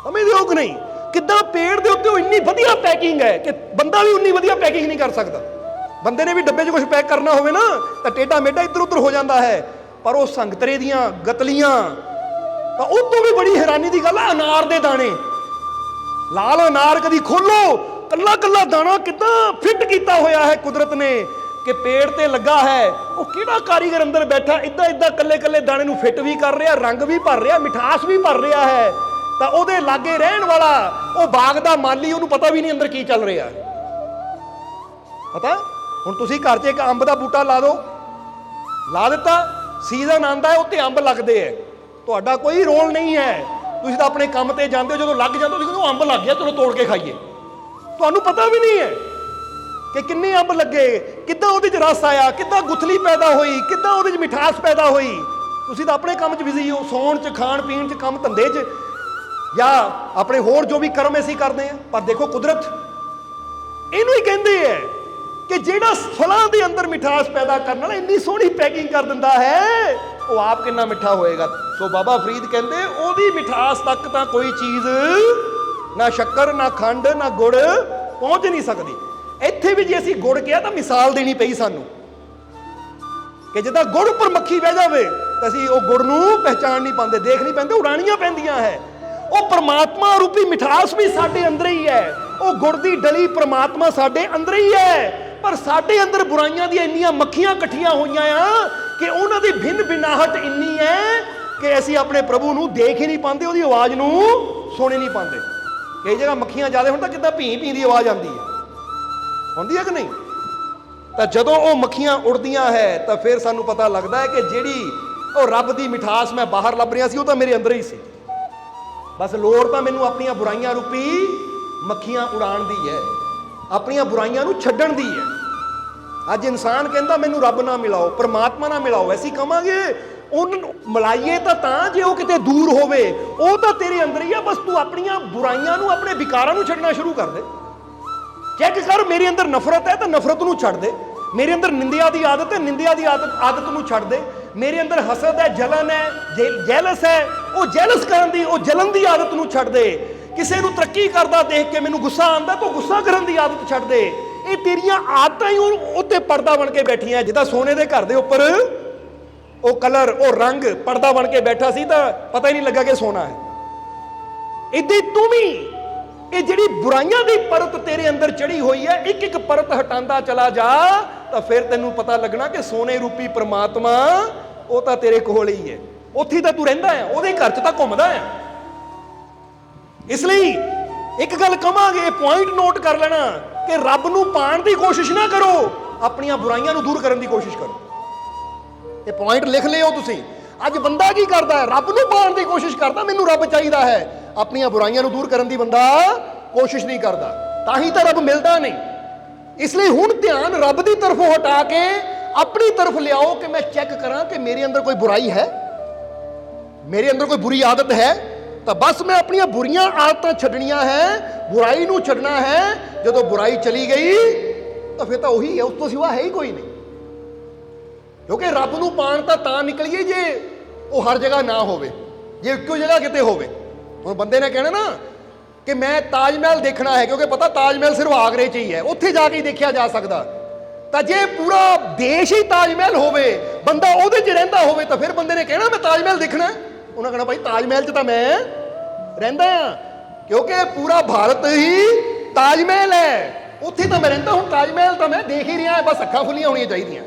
ਸਮਝਦੇ ਹੋ ਕਿ ਨਹੀਂ? ਕਿੱਦਾਂ ਪੇੜ ਦੇ ਉੱਤੇ ਉਹ ਇੰਨੀ ਵਧੀਆ ਪੈਕਿੰਗ ਹੈ ਕਿ ਬੰਦਾ ਵੀ ਉਨੀ ਵਧੀਆ ਪੈਕਿੰਗ ਨਹੀਂ ਕਰ ਸਕਦਾ। ਬੰਦੇ ਨੇ ਵੀ ਡੱਬੇ 'ਚ ਕੁਝ ਪੈਕ ਕਰਨਾ ਹੋਵੇ ਨਾ, ਤਾਂ ਟੇਢਾ ਮੇਢਾ ਇੱਧਰ ਉੱਧਰ ਹੋ ਜਾਂਦਾ ਹੈ, ਪਰ ਉਹ ਸੰਗਤਰੇ ਦੀਆਂ ਗਤਲੀਆਂ, ਤਾਂ ਉਹ ਤੋਂ ਵੀ ਬੜੀ ਹੈਰਾਨੀ ਦੀ ਗੱਲ ਹੈ, ਅਨਾਰ ਦੇ ਦਾਣੇ, ਲਾਲ ਅਨਾਰ ਕਦੀ ਖੋਲੋ, ਕੱਲਾ ਕੱਲਾ ਦਾਣਾ ਕਿੱਦਾਂ ਫਿੱਟ ਕੀਤਾ ਹੋਇਆ ਹੈ ਕੁਦਰਤ ਨੇ, ਕਿ ਪੇੜ ਤੇ ਲੱਗਾ ਹੈ। ਉਹ ਕਿਹੜਾ ਕਾਰੀਗਰ ਅੰਦਰ ਬੈਠਾ, ਇੱਦਾਂ ਇੱਦਾਂ ਕੱਲੇ ਕੱਲੇ ਦਾਣੇ ਨੂੰ ਫਿੱਟ ਵੀ ਕਰ ਰਿਹਾ, ਰੰਗ ਵੀ ਭਰ ਰਿਹਾ, ਮਿਠਾਸ ਵੀ ਭਰ ਰਿਹਾ ਹੈ। ਤਾਂ ਉਹਦੇ ਲਾਗੇ ਰਹਿਣ ਵਾਲਾ ਉਹ ਬਾਗ ਦਾ ਮਾਲੀ, ਉਹਨੂੰ ਪਤਾ ਵੀ ਨਹੀਂ ਅੰਦਰ ਕੀ ਚੱਲ ਰਿਹਾ। ਪਤਾ ਹੁਣ ਤੁਸੀਂ ਘਰ 'ਚ ਇੱਕ ਅੰਬ ਦਾ ਬੂਟਾ ਲਾ ਦਿਓ, ਲਾ ਦਿੱਤਾ, ਸੀਜ਼ਨ ਆਉਂਦਾ ਹੈ ਉੱਤੇ ਅੰਬ ਲੱਗਦੇ ਹੈ, ਤੁਹਾਡਾ ਕੋਈ ਰੋਲ ਨਹੀਂ ਹੈ। ਤੁਸੀਂ ਤਾਂ ਆਪਣੇ ਕੰਮ ਤੇ ਜਾਂਦੇ ਹੋ, ਜਦੋਂ ਲੱਗ ਜਾਂਦਾ ਤੁਸੀਂ ਕਹਿੰਦੇ ਅੰਬ ਲੱਗ ਗਿਆ, ਚਲੋ ਤੋੜ ਕੇ ਖਾਈਏ। ਤੁਹਾਨੂੰ ਪਤਾ ਵੀ ਨਹੀਂ ਹੈ ਕਿ ਕਿੰਨੇ ਅੰਬ ਲੱਗੇ, ਕਿੱਦਾਂ ਉਹਦੇ 'ਚ ਰਸ ਆਇਆ, ਕਿੱਦਾਂ ਗੁਥਲੀ ਪੈਦਾ ਹੋਈ, ਕਿੱਦਾਂ ਉਹਦੇ 'ਚ ਮਿਠਾਸ ਪੈਦਾ ਹੋਈ। ਤੁਸੀਂ ਤਾਂ ਆਪਣੇ ਕੰਮ 'ਚ ਬਿਜ਼ੀ ਹੋ, ਸੌਣ 'ਚ, ਖਾਣ ਪੀਣ 'ਚ, ਕੰਮ ਧੰਦੇ 'ਚ, ਜਾਂ ਆਪਣੇ ਹੋਰ ਜੋ ਵੀ ਕਰਮ ਅਸੀਂ ਕਰਦੇ ਹਾਂ। ਪਰ ਦੇਖੋ ਕੁਦਰਤ ਇਹਨੂੰ ਹੀ ਕਹਿੰਦੇ ਹੈ ਕਿ ਜਿਹੜਾ ਫਲਾਂ ਦੇ ਅੰਦਰ ਮਿਠਾਸ ਪੈਦਾ ਕਰਨ ਵਾਲਾ ਇੰਨੀ ਸੋਹਣੀ ਪੈਕਿੰਗ ਕਰ ਦਿੰਦਾ ਹੈ, ਉਹ ਆਪ ਕਿੰਨਾ ਮਿੱਠਾ ਹੋਏਗਾ। ਸੋ ਬਾਬਾ ਫਰੀਦ ਕਹਿੰਦੇ ਉਹਦੀ ਮਿਠਾਸ ਤੱਕ ਤਾਂ ਕੋਈ ਚੀਜ਼, ਨਾ ਸ਼ੱਕਰ, ਨਾ ਖੰਡ, ਨਾ ਗੁੜ ਪਹੁੰਚ ਨਹੀਂ ਸਕਦੀ। ਇੱਥੇ ਵੀ ਜੇ ਅਸੀਂ ਗੁੜ ਕਿਹਾ ਤਾਂ ਮਿਸਾਲ ਦੇਣੀ ਪਈ ਸਾਨੂੰ, ਕਿ ਜਿੱਦਾਂ ਗੁੜ ਉੱਪਰ ਮੱਖੀ ਬਹਿ ਜਾਵੇ ਤਾਂ ਅਸੀਂ ਉਹ ਗੁੜ ਨੂੰ ਪਹਿਚਾਣ ਨਹੀਂ ਪਾਉਂਦੇ, ਦੇਖ ਨਹੀਂ ਪਾਉਂਦੇ, ਉਡਾਣੀਆਂ ਪੈਂਦੀਆਂ ਹੈ। ਉਹ ਪ੍ਰਮਾਤਮਾ ਰੂਪੀ ਮਿਠਾਸ ਵੀ ਸਾਡੇ ਅੰਦਰ ਹੀ ਹੈ, ਉਹ ਗੁੜ ਦੀ ਡਲੀ ਪ੍ਰਮਾਤਮਾ ਸਾਡੇ ਅੰਦਰ ਹੀ ਹੈ। ਪਰ ਸਾਡੇ ਅੰਦਰ ਬੁਰਾਈਆਂ ਦੀਆਂ ਇੰਨੀਆਂ ਮੱਖੀਆਂ ਇਕੱਠੀਆਂ ਹੋਈਆਂ ਆ ਕਿ ਉਹਨਾਂ ਦੀ ਭਿੰਨ ਭਿਨਾਹਟ ਇੰਨੀ ਹੈ ਕਿ ਅਸੀਂ ਆਪਣੇ ਪ੍ਰਭੂ ਨੂੰ ਦੇਖ ਹੀ ਨਹੀਂ ਪਾਉਂਦੇ, ਉਹਦੀ ਆਵਾਜ਼ ਨੂੰ ਸੁਣ ਹੀ ਨਹੀਂ ਪਾਉਂਦੇ। ਕਈ ਜਗ੍ਹਾ ਮੱਖੀਆਂ ਜ਼ਿਆਦਾ ਹੋਣ ਤਾਂ ਕਿੱਦਾਂ ਭੀਂ ਭੀਂ ਦੀ ਆਵਾਜ਼ ਆਉਂਦੀ ਹੈ, ਹੁੰਦੀ ਹੈ ਕਿ ਨਹੀਂ? ਤਾਂ ਜਦੋਂ ਉਹ ਮੱਖੀਆਂ ਉੜਦੀਆਂ ਹੈ ਤਾਂ ਫਿਰ ਸਾਨੂੰ ਪਤਾ ਲੱਗਦਾ ਹੈ ਕਿ ਜਿਹੜੀ ਉਹ ਰੱਬ ਦੀ ਮਿਠਾਸ ਮੈਂ ਬਾਹਰ ਲੱਭ ਰਿਹਾ ਸੀ, ਉਹ ਤਾਂ ਮੇਰੇ ਅੰਦਰ ਹੀ ਸੀ। ਬਸ ਲੋੜ ਤਾਂ ਮੈਨੂੰ ਆਪਣੀਆਂ ਬੁਰਾਈਆਂ ਰੂਪੀ ਮੱਖੀਆਂ ਉਡਾਉਣ ਦੀ ਹੈ, ਆਪਣੀਆਂ ਬੁਰਾਈਆਂ ਨੂੰ ਛੱਡਣ ਦੀ ਹੈ। ਅੱਜ ਇਨਸਾਨ ਕਹਿੰਦਾ ਮੈਨੂੰ ਰੱਬ ਨਾ ਮਿਲਾਓ, ਪਰਮਾਤਮਾ ਨਾ ਮਿਲਾਓ। ਅਸੀਂ ਕਵਾਂਗੇ ਉਹਨੂੰ ਮਿਲਾਈਏ ਤਾਂ ਜੇ ਉਹ ਕਿਤੇ ਦੂਰ ਹੋਵੇ, ਉਹ ਤਾਂ ਤੇਰੇ ਅੰਦਰ ਹੀ ਆ। ਬਸ ਤੂੰ ਆਪਣੀਆਂ ਬੁਰਾਈਆਂ ਨੂੰ, ਆਪਣੇ ਵਿਕਾਰਾਂ ਨੂੰ ਛੱਡਣਾ ਸ਼ੁਰੂ ਕਰ ਦੇ। ਚੈੱਕ ਕਰ, ਮੇਰੇ ਅੰਦਰ ਨਫ਼ਰਤ ਹੈ ਤਾਂ ਨਫ਼ਰਤ ਨੂੰ ਛੱਡ ਦੇ। ਮੇਰੇ ਅੰਦਰ ਨਿੰਦਿਆ ਦੀ ਆਦਤ ਹੈ, ਨਿੰਦਿਆ ਦੀ ਆਦਤ ਨੂੰ ਛੱਡ ਦੇ। ਮੇਰੇ ਅੰਦਰ ਹਸਦ ਹੈ, ਜਲਨ ਹੈ, ਜੈਲਸ ਹੈ, ਉਹ ਜੈਲਸ ਕਰਨ ਦੀ, ਉਹ ਜਲਨ ਦੀ ਆਦਤ ਨੂੰ ਛੱਡ ਦੇ। ਕਿਸੇ ਨੂੰ ਤਰੱਕੀ ਕਰਦਾ ਦੇਖ ਕੇ ਮੈਨੂੰ ਗੁੱਸਾ ਆਉਂਦਾ ਤਾਂ ਗੁੱਸਾ ਕਰਨ ਦੀ ਆਦਤ ਛੱਡ ਦੇ। ਇਹ ਤੇਰੀਆਂ ਆਦਤਾਂ ਹੀ ਉੱਤੇ ਪਰਦਾ ਬਣ ਕੇ ਬੈਠੀਆਂ। ਜਿੱਦਾਂ ਸੋਨੇ ਦੇ ਘਰ ਦੇ ਉੱਪਰ ਉਹ ਕਲਰ, ਉਹ ਰੰਗ ਪਰਦਾ ਬਣ ਕੇ ਬੈਠਾ ਸੀ ਤਾਂ ਪਤਾ ਹੀ ਨਹੀਂ ਲੱਗਾ ਕਿ ਸੋਨਾ ਹੈ। ਏਦਾਂ ਹੀ ਤੂੰ ਵੀ ਇਹ ਜਿਹੜੀ ਬੁਰਾਈਆਂ ਦੀ ਪਰਤ ਤੇਰੇ ਅੰਦਰ ਚੜੀ ਹੋਈ ਹੈ, ਇੱਕ ਇੱਕ ਪਰਤ ਹਟਾਉਂਦਾ ਚਲਾ ਜਾ ਤਾਂ ਫਿਰ ਤੈਨੂੰ ਪਤਾ ਲੱਗਣਾ ਕਿ ਸੋਨੇ ਰੂਪੀ ਪ੍ਰਮਾਤਮਾ ਉਹ ਤਾਂ ਤੇਰੇ ਕੋਲ ਹੀ ਹੈ। ਉੱਥੇ ਤਾਂ ਤੂੰ ਰਹਿੰਦਾ ਹੈ, ਉਹਦੇ ਘਰ 'ਚ ਤਾਂ ਘੁੰਮਦਾ ਹੈ। ਇਸ ਲਈ ਇੱਕ ਗੱਲ ਕਵਾਂਗੇ, ਇਹ ਪੁਆਇੰਟ ਨੋਟ ਕਰ ਲੈਣਾ ਕਿ ਰੱਬ ਨੂੰ ਪਾਉਣ ਦੀ ਕੋਸ਼ਿਸ਼ ਨਾ ਕਰੋ, ਆਪਣੀਆਂ ਬੁਰਾਈਆਂ ਨੂੰ ਦੂਰ ਕਰਨ ਦੀ ਕੋਸ਼ਿਸ਼ ਕਰੋ। ਇਹ ਪੁਆਇੰਟ ਲਿਖ ਲਿਓ ਤੁਸੀਂ। ਅੱਜ ਬੰਦਾ ਕੀ ਕਰਦਾ ਹੈ? ਰੱਬ ਨੂੰ ਪਾਉਣ ਦੀ ਕੋਸ਼ਿਸ਼ ਕਰਦਾ, ਮੈਨੂੰ ਰੱਬ ਚਾਹੀਦਾ ਹੈ। ਆਪਣੀਆਂ ਬੁਰਾਈਆਂ ਨੂੰ ਦੂਰ ਕਰਨ ਦੀ ਬੰਦਾ ਕੋਸ਼ਿਸ਼ ਨਹੀਂ ਕਰਦਾ, ਤਾਂ ਹੀ ਤਾਂ ਰੱਬ ਮਿਲਦਾ ਨਹੀਂ। ਇਸ ਲਈ ਹੁਣ ਧਿਆਨ ਰੱਬ ਦੀ ਤਰਫੋਂ ਹਟਾ ਕੇ ਆਪਣੀ ਤਰਫ ਲਿਆਓ ਕਿ ਮੈਂ ਚੈੱਕ ਕਰਾਂ ਕਿ ਮੇਰੇ ਅੰਦਰ ਕੋਈ ਬੁਰਾਈ ਹੈ, ਮੇਰੇ ਅੰਦਰ ਕੋਈ ਬੁਰੀ ਆਦਤ ਹੈ। ਤਾਂ ਬਸ ਮੈਂ ਆਪਣੀਆਂ ਬੁਰੀਆਂ ਆਦਤਾਂ ਛੱਡਣੀਆਂ ਹੈ, ਬੁਰਾਈ ਨੂੰ ਛੱਡਣਾ ਹੈ। ਜਦੋਂ ਬੁਰਾਈ ਚਲੀ ਗਈ ਤਾਂ ਫਿਰ ਤਾਂ ਉਹੀ ਹੈ, ਉਸ ਤੋਂ ਸਿਵਾ ਹੈ ਹੀ ਕੋਈ ਨਹੀਂ। ਕਿਉਂਕਿ ਰੱਬ ਨੂੰ ਪਾਣ ਤਾਂ ਨਿਕਲੀਏ ਜੇ ਉਹ ਹਰ ਜਗ੍ਹਾ ਨਾ ਹੋਵੇ, ਜੇ ਇੱਕੋ ਜਗ੍ਹਾ ਕਿਤੇ ਹੋਵੇ। ਹੁਣ ਬੰਦੇ ਨੇ ਕਹਿਣਾ ਨਾ ਕਿ ਮੈਂ ਤਾਜ ਮਹਿਲ ਦੇਖਣਾ ਹੈ, ਕਿਉਂਕਿ ਪਤਾ ਤਾਜ ਮਹਿਲ ਸਿਰਫ ਆਗਰੇ 'ਚ ਹੀ ਹੈ, ਉੱਥੇ ਜਾ ਕੇ ਹੀ ਦੇਖਿਆ ਜਾ ਸਕਦਾ। ਤਾਂ ਜੇ ਪੂਰਾ ਦੇਸ਼ ਹੀ ਤਾਜ ਮਹਿਲ ਹੋਵੇ, ਬੰਦਾ ਉਹਦੇ 'ਚ ਰਹਿੰਦਾ ਹੋਵੇ, ਤਾਂ ਫਿਰ ਬੰਦੇ ਨੇ ਕਹਿਣਾ ਮੈਂ ਤਾਜ ਮਹਿਲ ਦੇਖਣਾ। ਉਹਨਾਂ ਕਹਿਣਾ ਭਾਈ ਤਾਜ ਮਹਿਲ 'ਚ ਤਾਂ ਮੈਂ ਰਹਿੰਦਾ ਹਾਂ, ਕਿਉਂਕਿ ਪੂਰਾ ਭਾਰਤ ਹੀ ਤਾਜ ਮਹਿਲ ਹੈ, ਉੱਥੇ ਤਾਂ ਮੈਂ ਰਹਿੰਦਾ। ਹੁਣ ਤਾਜ ਮਹਿਲ ਤਾਂ ਮੈਂ ਦੇਖ ਹੀ ਰਿਹਾ, ਬਸ ਅੱਖਾਂ ਖੁੱਲੀਆਂ ਹੋਣੀਆਂ ਚਾਹੀਦੀਆਂ।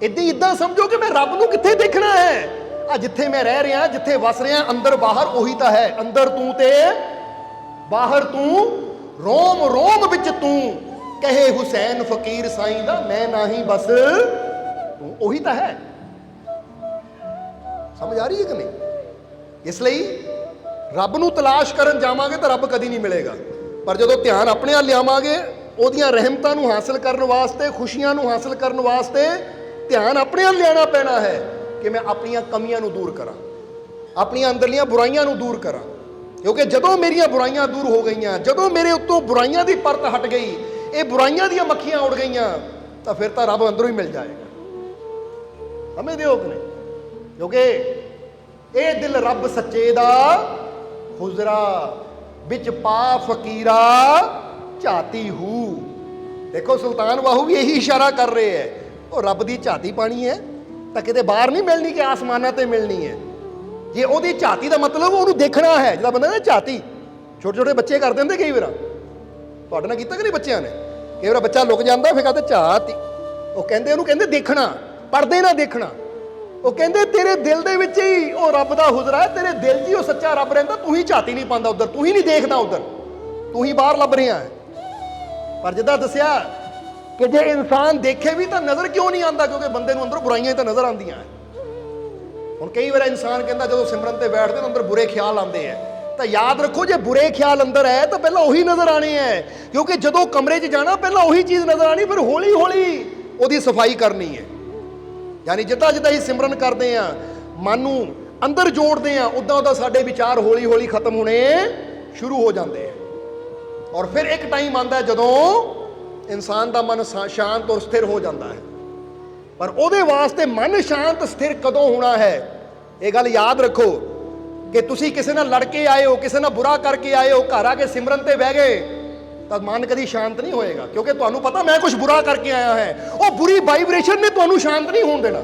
ਇੱਦਾਂ ਸਮਝੋ ਕਿ ਮੈਂ ਰੱਬ ਨੂੰ ਕਿੱਥੇ ਦੇਖਣਾ ਹੈ। ਆ ਜਿੱਥੇ ਮੈਂ ਰਹਿ ਰਿਹਾ, ਜਿੱਥੇ ਵਸ ਰਿਹਾ, ਅੰਦਰ ਬਾਹਰ ਉਹੀ ਤਾਂ ਹੈ। ਅੰਦਰ ਤੂੰ ਤੇ ਬਾਹਰ ਤੂੰ, ਰੋਮ ਰੋਮ ਵਿੱਚ ਤੂੰ, ਕਹੇ ਹੁਸੈਨ ਫਕੀਰ ਸਾਈਂ ਦਾ ਮੈਂ ਨਹੀਂ ਬਸ ਤੂੰ, ਉਹੀ ਤਾਂ ਹੈ। ਸਮਝ ਆ ਰਹੀ ਹੈ ਕਿ ਨਹੀਂ? ਇਸ ਲਈ ਰੱਬ ਨੂੰ ਤਲਾਸ਼ ਕਰਨ ਜਾਵਾਂਗੇ ਤਾਂ ਰੱਬ ਕਦੀ ਨਹੀਂ ਮਿਲੇਗਾ। ਪਰ ਜਦੋਂ ਧਿਆਨ ਆਪਣੇ ਵੱਲ ਲਿਆਵਾਂਗੇ, ਉਹਦੀਆਂ ਰਹਿਮਤਾਂ ਨੂੰ ਹਾਸਲ ਕਰਨ ਵਾਸਤੇ, ਖੁਸ਼ੀਆਂ ਨੂੰ ਹਾਸਲ ਕਰਨ ਵਾਸਤੇ ਧਿਆਨ ਆਪਣੇ ਵੱਲ ਲਿਆਉਣਾ ਪੈਣਾ ਹੈ ਕਿ ਮੈਂ ਆਪਣੀਆਂ ਕਮੀਆਂ ਨੂੰ ਦੂਰ ਕਰਾਂ, ਆਪਣੀਆਂ ਅੰਦਰਲੀਆਂ ਬੁਰਾਈਆਂ ਨੂੰ ਦੂਰ ਕਰਾਂ। ਕਿਉਂਕਿ ਜਦੋਂ ਮੇਰੀਆਂ ਬੁਰਾਈਆਂ ਦੂਰ ਹੋ ਗਈਆਂ, ਜਦੋਂ ਮੇਰੇ ਉੱਤੋਂ ਬੁਰਾਈਆਂ ਦੀ ਪਰਤ ਹਟ ਗਈ, ਇਹ ਬੁਰਾਈਆਂ ਦੀਆਂ ਮੱਖੀਆਂ ਉੱਡ ਗਈਆਂ, ਤਾਂ ਫਿਰ ਤਾਂ ਰੱਬ ਅੰਦਰੋਂ ਹੀ ਮਿਲ ਜਾਏਗਾ। ਸਮਝਦੇ ਹੋ ਕਿ ਨਹੀਂ? ਕਿਉਂਕਿ ਇਹ ਦਿਲ ਰੱਬ ਸੱਚੇ ਦਾ ਹੁਜ਼ਰਾ, ਵਿੱਚ ਪਾ ਫਕੀਰਾ ਝਾਤੀ ਹੂ। ਦੇਖੋ ਸੁਲਤਾਨ ਬਾਹੂ ਵੀ ਇਹੀ ਇਸ਼ਾਰਾ ਕਰ ਰਹੇ ਹੈ, ਉਹ ਰੱਬ ਦੀ ਝਾਤੀ ਪਾਣੀ ਹੈ ਤਾਂ ਕਿਤੇ ਬਾਹਰ ਨਹੀਂ ਮਿਲਣੀ ਕਿ ਆਸਮਾਨਾਂ ਤੇ ਮਿਲਣੀ ਹੈ। ਜੇ ਉਹਦੀ ਝਾਤੀ ਦਾ ਮਤਲਬ ਉਹਨੂੰ ਦੇਖਣਾ ਹੈ। ਜਿਹੜਾ ਬੰਦਾ ਨਾ ਝਾਤੀ, ਛੋਟੇ ਛੋਟੇ ਬੱਚੇ ਕਰ ਦਿੰਦੇ ਕਈ ਵਾਰ, ਤੁਹਾਡੇ ਨਾਲ ਕੀਤਾ ਕਿ ਨਹੀਂ ਬੱਚਿਆਂ ਨੇ? ਕਈ ਵਾਰ ਬੱਚਾ ਲੁਕ ਜਾਂਦਾ, ਫਿਰ ਕਹਿੰਦੇ ਝਾਤੀ, ਉਹ ਕਹਿੰਦੇ ਉਹਨੂੰ ਕਹਿੰਦੇ ਦੇਖਣਾ, ਪਰਦੇ ਨਾਲ ਦੇਖਣਾ। ਉਹ ਕਹਿੰਦੇ ਤੇਰੇ ਦਿਲ ਦੇ ਵਿੱਚ ਹੀ ਉਹ ਰੱਬ ਦਾ ਹੁਜ਼ਰਾ ਹੈ, ਤੇਰੇ ਦਿਲ 'ਚ ਹੀ ਉਹ ਸੱਚਾ ਰੱਬ ਰਹਿੰਦਾ। ਤੂੰ ਹੀ ਝਾਤੀ ਨਹੀਂ ਪਾਉਂਦਾ ਉੱਧਰ, ਤੂੰ ਹੀ ਨਹੀਂ ਦੇਖਦਾ ਉੱਧਰ, ਤੂੰ ਹੀ ਬਾਹਰ ਲੱਭ ਰਿਹਾ ਹੈ। ਪਰ ਜਿੱਦਾਂ ਦੱਸਿਆ ਕਿ ਜੇ ਇਨਸਾਨ ਦੇਖੇ ਵੀ ਤਾਂ ਨਜ਼ਰ ਕਿਉਂ ਨਹੀਂ ਆਉਂਦਾ? ਕਿਉਂਕਿ ਬੰਦੇ ਨੂੰ ਅੰਦਰੋਂ ਬੁਰਾਈਆਂ ਤਾਂ ਨਜ਼ਰ ਆਉਂਦੀਆਂ। ਹੁਣ ਕਈ ਵਾਰ ਇਨਸਾਨ ਕਹਿੰਦਾ ਜਦੋਂ ਸਿਮਰਨ ਤੇ ਬੈਠਦੇ ਤਾਂ ਅੰਦਰ ਬੁਰੇ ਖਿਆਲ ਆਉਂਦੇ ਹੈ, ਤਾਂ ਯਾਦ ਰੱਖੋ ਜੇ ਬੁਰੇ ਖਿਆਲ ਅੰਦਰ ਹੈ ਤਾਂ ਪਹਿਲਾਂ ਉਹੀ ਨਜ਼ਰ ਆਣੇ ਹੈ। ਕਿਉਂਕਿ ਜਦੋਂ ਕਮਰੇ 'ਚ ਜਾਣਾ ਪਹਿਲਾਂ ਉਹੀ ਚੀਜ਼ ਨਜ਼ਰ ਆਣੀ, ਫਿਰ ਹੌਲੀ ਹੌਲੀ ਉਹਦੀ ਸਫਾਈ ਕਰਨੀ ਹੈ। ਯਾਨੀ ਜਿੱਦਾਂ ਜਿੱਦਾਂ ਹੀ ਸਿਮਰਨ ਕਰਦੇ ਆ, ਮਨ ਨੂੰ ਅੰਦਰ ਜੋੜਦੇ ਆ, ਉਦਾਂ ਉਦਾਂ ਸਾਡੇ ਵਿਚਾਰ ਹੌਲੀ ਹੌਲੀ ਖਤਮ ਹੋਣੇ ਸ਼ੁਰੂ ਹੋ ਜਾਂਦੇ ਆ। ਔਰ ਫਿਰ ਇੱਕ ਟਾਈਮ ਆਉਂਦਾ ਜਦੋਂ ਇਨਸਾਨ ਦਾ ਮਨ ਸ਼ਾਂਤ ਔਰ ਸਥਿਰ ਹੋ ਜਾਂਦਾ ਹੈ। ਪਰ ਉਹਦੇ ਵਾਸਤੇ ਮਨ ਸ਼ਾਂਤ ਸਥਿਰ ਕਦੋਂ ਹੋਣਾ ਹੈ, ਇਹ ਗੱਲ ਯਾਦ ਰੱਖੋ ਕਿ ਤੁਸੀਂ ਕਿਸੇ ਨਾਲ ਲੜ ਕੇ ਆਏ ਹੋ, ਕਿਸੇ ਨਾਲ ਬੁਰਾ ਕਰਕੇ ਆਏ ਹੋ, ਘਰ ਆ ਕੇ ਸਿਮਰਨ ਤੇ ਬਹਿ ਗਏ ਤਾਂ ਮਨ ਕਦੀ ਸ਼ਾਂਤ ਨਹੀਂ ਹੋਏਗਾ। ਕਿਉਂਕਿ ਤੁਹਾਨੂੰ ਪਤਾ ਮੈਂ ਕੁਝ ਬੁਰਾ ਕਰਕੇ ਆਇਆ ਹੈ, ਉਹ ਬੁਰੀ ਵਾਈਬ੍ਰੇਸ਼ਨ ਨੇ ਤੁਹਾਨੂੰ ਸ਼ਾਂਤ ਨਹੀਂ ਹੋਣ ਦੇਣਾ।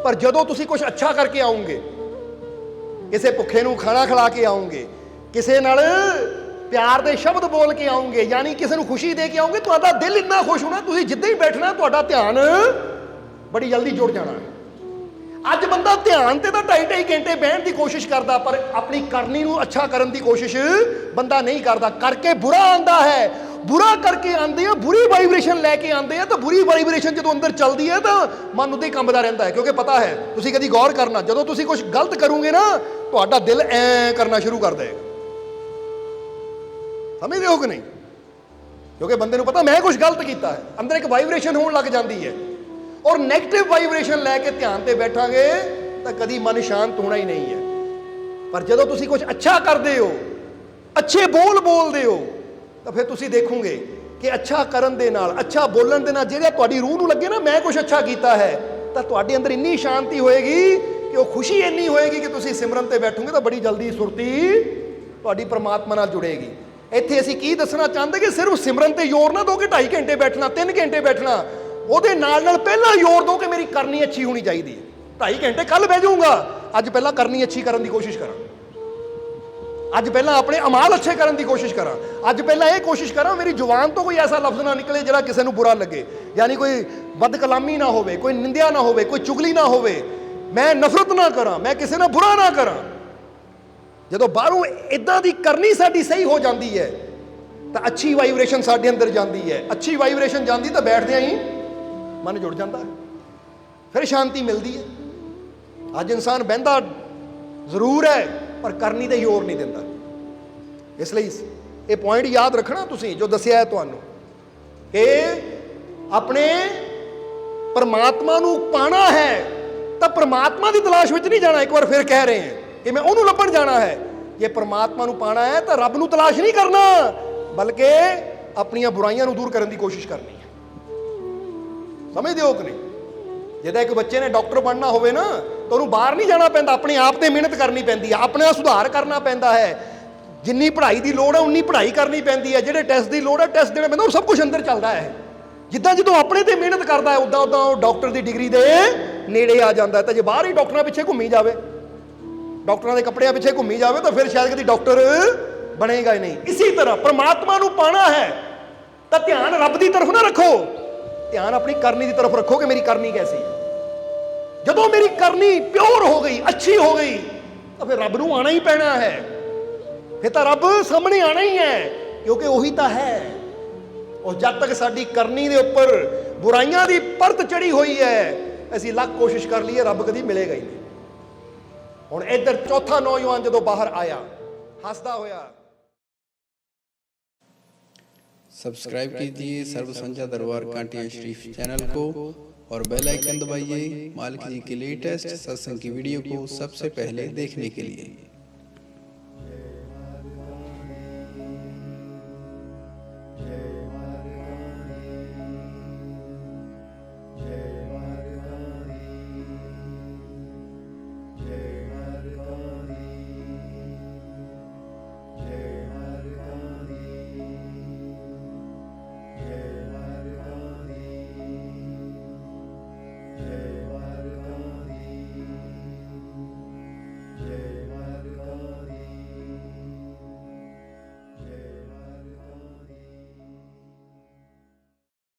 ਪਰ ਜਦੋਂ ਤੁਸੀਂ ਕੁਝ ਅੱਛਾ ਕਰਕੇ ਆਉਂਗੇ, ਕਿਸੇ ਭੁੱਖੇ ਨੂੰ ਖਾਣਾ ਖਿਲਾ ਕੇ ਆਉਂਗੇ, ਕਿਸੇ ਨਾਲ ਪਿਆਰ ਦੇ ਸ਼ਬਦ ਬੋਲ ਕੇ ਆਉਂਗੇ, ਯਾਨੀ ਕਿਸੇ ਨੂੰ ਖੁਸ਼ੀ ਦੇ ਕੇ ਆਉਂਗੇ, ਤੁਹਾਡਾ ਦਿਲ ਇੰਨਾ ਖੁਸ਼ ਹੋਣਾ, ਤੁਸੀਂ ਜਿੱਦਾਂ ਹੀ ਬੈਠਣਾ ਤੁਹਾਡਾ ਧਿਆਨ ਬੜੀ ਜਲਦੀ ਜੁੜ ਜਾਣਾ ਹੈ। ਅੱਜ ਬੰਦਾ ਧਿਆਨ ਤੇ ਤਾਂ 2.5 ਘੰਟੇ ਬਹਿਣ ਦੀ ਕੋਸ਼ਿਸ਼ ਕਰਦਾ, ਪਰ ਆਪਣੀ ਕਰਨੀ ਨੂੰ ਅੱਛਾ ਕਰਨ ਦੀ ਕੋਸ਼ਿਸ਼ ਬੰਦਾ ਨਹੀਂ ਕਰਦਾ। ਕਰਕੇ ਬੁਰਾ ਆਂਦਾ ਹੈ, ਬੁਰਾ ਕਰਕੇ ਆਉਂਦੇ ਆ, ਬੁਰੀ ਵਾਈਬ੍ਰੇਸ਼ਨ ਲੈ ਕੇ ਆਉਂਦੇ ਆ, ਤਾਂ ਬੁਰੀ ਵਾਈਬ੍ਰੇਸ਼ਨ ਜਦੋਂ ਅੰਦਰ ਚੱਲਦੀ ਹੈ ਤਾਂ ਮਨ ਉੱਤੇ ਕੰਬਦਾ ਰਹਿੰਦਾ ਹੈ। ਕਿਉਂਕਿ ਪਤਾ ਹੈ, ਤੁਸੀਂ ਕਦੀ ਗੌਰ ਕਰਨਾ, ਜਦੋਂ ਤੁਸੀਂ ਕੁਝ ਗਲਤ ਕਰੋਗੇ ਨਾ ਤੁਹਾਡਾ ਦਿਲ ਐ ਕਰਨਾ ਸ਼ੁਰੂ ਕਰ ਦੇਗਾ। ਸਮਝਦੇ ਹੋ ਕਿ ਨਹੀਂ? ਕਿਉਂਕਿ ਬੰਦੇ ਨੂੰ ਪਤਾ ਮੈਂ ਕੁਝ ਗਲਤ ਕੀਤਾ ਹੈ, ਅੰਦਰ ਇੱਕ ਵਾਈਬ੍ਰੇਸ਼ਨ ਹੋਣ ਲੱਗ ਜਾਂਦੀ ਹੈ, ਔਰ ਨੈਗੇਟਿਵ ਵਾਈਬ੍ਰੇਸ਼ਨ ਲੈ ਕੇ ਧਿਆਨ ਤੇ ਬੈਠਾਂਗੇ ਤਾਂ ਕਦੀ ਮਨ ਸ਼ਾਂਤ ਹੋਣਾ ਹੀ ਨਹੀਂ ਹੈ। ਪਰ ਜਦੋਂ ਤੁਸੀਂ ਕੁਝ ਅੱਛਾ ਕਰਦੇ ਹੋ, ਅੱਛੇ ਬੋਲ ਬੋਲਦੇ ਹੋ, ਤਾਂ ਫਿਰ ਤੁਸੀਂ ਦੇਖੋਗੇ ਕਿ ਅੱਛਾ ਕਰਨ ਦੇ ਨਾਲ, ਅੱਛਾ ਬੋਲਣ ਦੇ ਨਾਲ ਜਿਹੜਾ ਤੁਹਾਡੀ ਰੂਹ ਨੂੰ ਲੱਗੇ ਨਾ ਮੈਂ ਕੁਝ ਅੱਛਾ ਕੀਤਾ ਹੈ, ਤਾਂ ਤੁਹਾਡੇ ਅੰਦਰ ਇੰਨੀ ਸ਼ਾਂਤੀ ਹੋਏਗੀ ਕਿ ਉਹ ਖੁਸ਼ੀ ਇੰਨੀ ਹੋਏਗੀ ਕਿ ਤੁਸੀਂ ਸਿਮਰਨ ਤੇ ਬੈਠੋਗੇ ਤਾਂ ਬੜੀ ਜਲਦੀ ਸੁਰਤੀ ਤੁਹਾਡੀ ਪ੍ਰਮਾਤਮਾ ਨਾਲ ਜੁੜੇਗੀ। ਇੱਥੇ ਅਸੀਂ ਕੀ ਦੱਸਣਾ ਚਾਹੁੰਦੇ ਕਿ ਸਿਰਫ ਸਿਮਰਨ ਤੇ ਜ਼ੋਰ ਨਾ ਦਿਓ ਕਿ 2.5 ਘੰਟੇ ਬੈਠਣਾ, 3 ਘੰਟੇ ਬੈਠਣਾ, ਉਹਦੇ ਨਾਲ ਨਾਲ ਪਹਿਲਾਂ ਜ਼ੋਰ ਦਿਓ ਕਿ ਮੇਰੀ ਕਰਨੀ ਅੱਛੀ ਹੋਣੀ ਚਾਹੀਦੀ ਹੈ। 2.5 ਘੰਟੇ ਕੱਲ ਬਹਿ ਜਾਊਂਗਾ, ਅੱਜ ਪਹਿਲਾਂ ਕਰਨੀ ਅੱਛੀ ਕਰਨ ਦੀ ਕੋਸ਼ਿਸ਼ ਕਰਾਂ, ਅੱਜ ਪਹਿਲਾਂ ਆਪਣੇ ਅਮਾਲ ਅੱਛੇ ਕਰਨ ਦੀ ਕੋਸ਼ਿਸ਼ ਕਰਾਂ, ਅੱਜ ਪਹਿਲਾਂ ਇਹ ਕੋਸ਼ਿਸ਼ ਕਰਾਂ ਮੇਰੀ ਜ਼ੁਬਾਨ ਤੋਂ ਕੋਈ ਐਸਾ ਲਫ਼ਜ਼ ਨਾ ਨਿਕਲੇ ਜਿਹੜਾ ਕਿਸੇ ਨੂੰ ਬੁਰਾ ਲੱਗੇ, ਯਾਨੀ ਕੋਈ ਬਦਕਲਾਮੀ ਨਾ ਹੋਵੇ, ਕੋਈ ਨਿੰਦਿਆ ਨਾ ਹੋਵੇ, ਕੋਈ ਚੁਗਲੀ ਨਾ ਹੋਵੇ, ਮੈਂ ਨਫ਼ਰਤ ਨਾ ਕਰਾਂ, ਮੈਂ ਕਿਸੇ ਨਾਲ ਬੁਰਾ ਨਾ ਕਰਾਂ। ਜਦੋਂ ਬਾਹਰੋਂ ਇਦਾਂ ਦੀ ਕਰਨੀ ਸਾਡੀ ਸਹੀ ਹੋ ਜਾਂਦੀ ਹੈ ਤਾਂ ਅੱਛੀ ਵਾਈਬ੍ਰੇਸ਼ਨ ਸਾਡੇ ਅੰਦਰ ਜਾਂਦੀ ਹੈ। ਅੱਛੀ ਵਾਈਬ੍ਰੇਸ਼ਨ ਜਾਂਦੀ ਤਾਂ ਬੈਠਦਿਆਂ ਹੀ ਮਨ ਜੁੜ ਜਾਂਦਾ ਹੈ, ਫਿਰ ਸ਼ਾਂਤੀ ਮਿਲਦੀ ਹੈ। ਅੱਜ ਇਨਸਾਨ ਬਹਿੰਦਾ ਜ਼ਰੂਰ ਹੈ ਪਰ ਕਰਨੀ ਤੇ ਜ਼ੋਰ ਨਹੀਂ ਦਿੰਦਾ। ਇਸ ਲਈ ਇਹ ਪੁਆਇੰਟ ਯਾਦ ਰੱਖਣਾ ਤੁਸੀਂ ਜੋ ਦੱਸਿਆ ਹੈ ਤੁਹਾਨੂੰ ਕਿ ਆਪਣੇ ਪਰਮਾਤਮਾ ਨੂੰ ਪਾਣਾ ਹੈ ਤਾਂ ਪਰਮਾਤਮਾ ਦੀ ਤਲਾਸ਼ ਵਿੱਚ ਨਹੀਂ ਜਾਣਾ। ਇੱਕ ਵਾਰ ਫਿਰ ਕਹਿ ਰਹੇ ਹਾਂ ਕਿ ਮੈਂ ਉਹਨੂੰ ਲੱਭਣ ਜਾਣਾ ਹੈ। ਜੇ ਪਰਮਾਤਮਾ ਨੂੰ ਪਾਣਾ ਹੈ ਤਾਂ ਰੱਬ ਨੂੰ ਤਲਾਸ਼ ਨਹੀਂ ਕਰਨਾ, ਬਲਕਿ ਆਪਣੀਆਂ ਬੁਰਾਈਆਂ ਨੂੰ ਦੂਰ ਕਰਨ ਦੀ ਕੋਸ਼ਿਸ਼ ਕਰਨੀ ਹੈ। ਸਮਝਦੇ ਹੋ ਕਿ ਨਹੀਂ? ਜਿਹਦਾ ਇੱਕ ਬੱਚੇ ਨੇ ਡਾਕਟਰ ਬਣਨਾ ਹੋਵੇ ਨਾ ਤਾਂ ਉਹਨੂੰ ਬਾਹਰ ਨਹੀਂ ਜਾਣਾ ਪੈਂਦਾ, ਆਪਣੇ ਆਪ ਤੇ ਮਿਹਨਤ ਕਰਨੀ ਪੈਂਦੀ ਹੈ, ਆਪਣਾ ਸੁਧਾਰ ਕਰਨਾ ਪੈਂਦਾ ਹੈ। ਜਿੰਨੀ ਪੜ੍ਹਾਈ ਦੀ ਲੋੜ ਹੈ ਉਨੀ ਪੜ੍ਹਾਈ ਕਰਨੀ ਪੈਂਦੀ ਹੈ, ਜਿਹੜੇ ਟੈਸਟ ਦੀ ਲੋੜ ਹੈ ਟੈਸਟ ਦੇਣਾ ਪੈਂਦਾ, ਉਹ ਸਭ ਕੁਝ ਅੰਦਰ ਚੱਲਦਾ ਹੈ। ਜਿੱਦਾਂ ਜਦੋਂ ਆਪਣੇ ਤੇ ਮਿਹਨਤ ਕਰਦਾ ਹੈ ਉਦਾਂ ਉਦਾਂ ਉਹ ਡਾਕਟਰ ਦੀ ਡਿਗਰੀ ਦੇ ਨੇੜੇ ਆ ਜਾਂਦਾ ਹੈ। ਤਾਂ ਜੇ ਬਾਹਰ ਹੀ ਡਾਕਟਰਾਂ ਪਿੱਛੇ ਘੁੰਮੀ ਜਾਵੇ, ਡਾਕਟਰਾਂ ਦੇ ਕੱਪੜਿਆਂ ਪਿੱਛੇ ਘੁੰਮੀ ਜਾਵੇ ਤਾਂ ਫਿਰ ਸ਼ਾਇਦ ਕਦੀ ਡਾਕਟਰ ਬਣੇਗਾ ਹੀ ਨਹੀਂ। ਇਸੇ ਤਰ੍ਹਾਂ ਪਰਮਾਤਮਾ ਨੂੰ ਪਾਣਾ ਹੈ ਤਾਂ ਧਿਆਨ ਰੱਬ ਦੀ ਤਰਫ ਨਾ ਰੱਖੋ, ਧਿਆਨ ਆਪਣੀ ਕਰਨੀ ਦੀ ਤਰਫ ਰੱਖੋ ਕਿ ਮੇਰੀ ਕਰਨੀ ਕੈਸੀ ਹੈ। ਜਦੋਂ ਮੇਰੀ ਕਰਨੀ ਪਿਓਰ ਹੋ ਗਈ, ਅੱਛੀ ਹੋ ਗਈ, ਤਾਂ ਫਿਰ ਰੱਬ ਨੂੰ ਆਣਾ ਹੀ ਪੈਣਾ ਹੈ। ਫਿਰ ਤਾਂ ਰੱਬ ਸਾਹਮਣੇ ਆਣਾ ਹੀ ਹੈ, ਕਿਉਂਕਿ ਉਹੀ ਤਾਂ ਹੈ। ਔਰ ਜਦ ਤੱਕ ਸਾਡੀ ਕਰਨੀ ਦੇ ਉੱਪਰ ਬੁਰਾਈਆਂ ਦੀ ਪਰਤ ਚੜੀ ਹੋਈ ਹੈ, ਅਸੀਂ ਲੱਖ ਕੋਸ਼ਿਸ਼ ਕਰ ਲਈਏ ਰੱਬ ਕਦੀ ਮਿਲੇਗਾ ਹੀ ਨਹੀਂ। ਹੁਣ ਇੱਧਰ ਚੌਥਾ ਨੌਜਵਾਨ ਜਦੋਂ ਬਾਹਰ ਆਇਆ हंसता होया। सब्सक्राइब कीजिए सर्व संध्या दरबार कांटिया शरीफ चैनल को और बेल आइकन दबाइए मालिक जी के लेटेस्ट सत्संग की वीडियो को सबसे पहले देखने के लिए।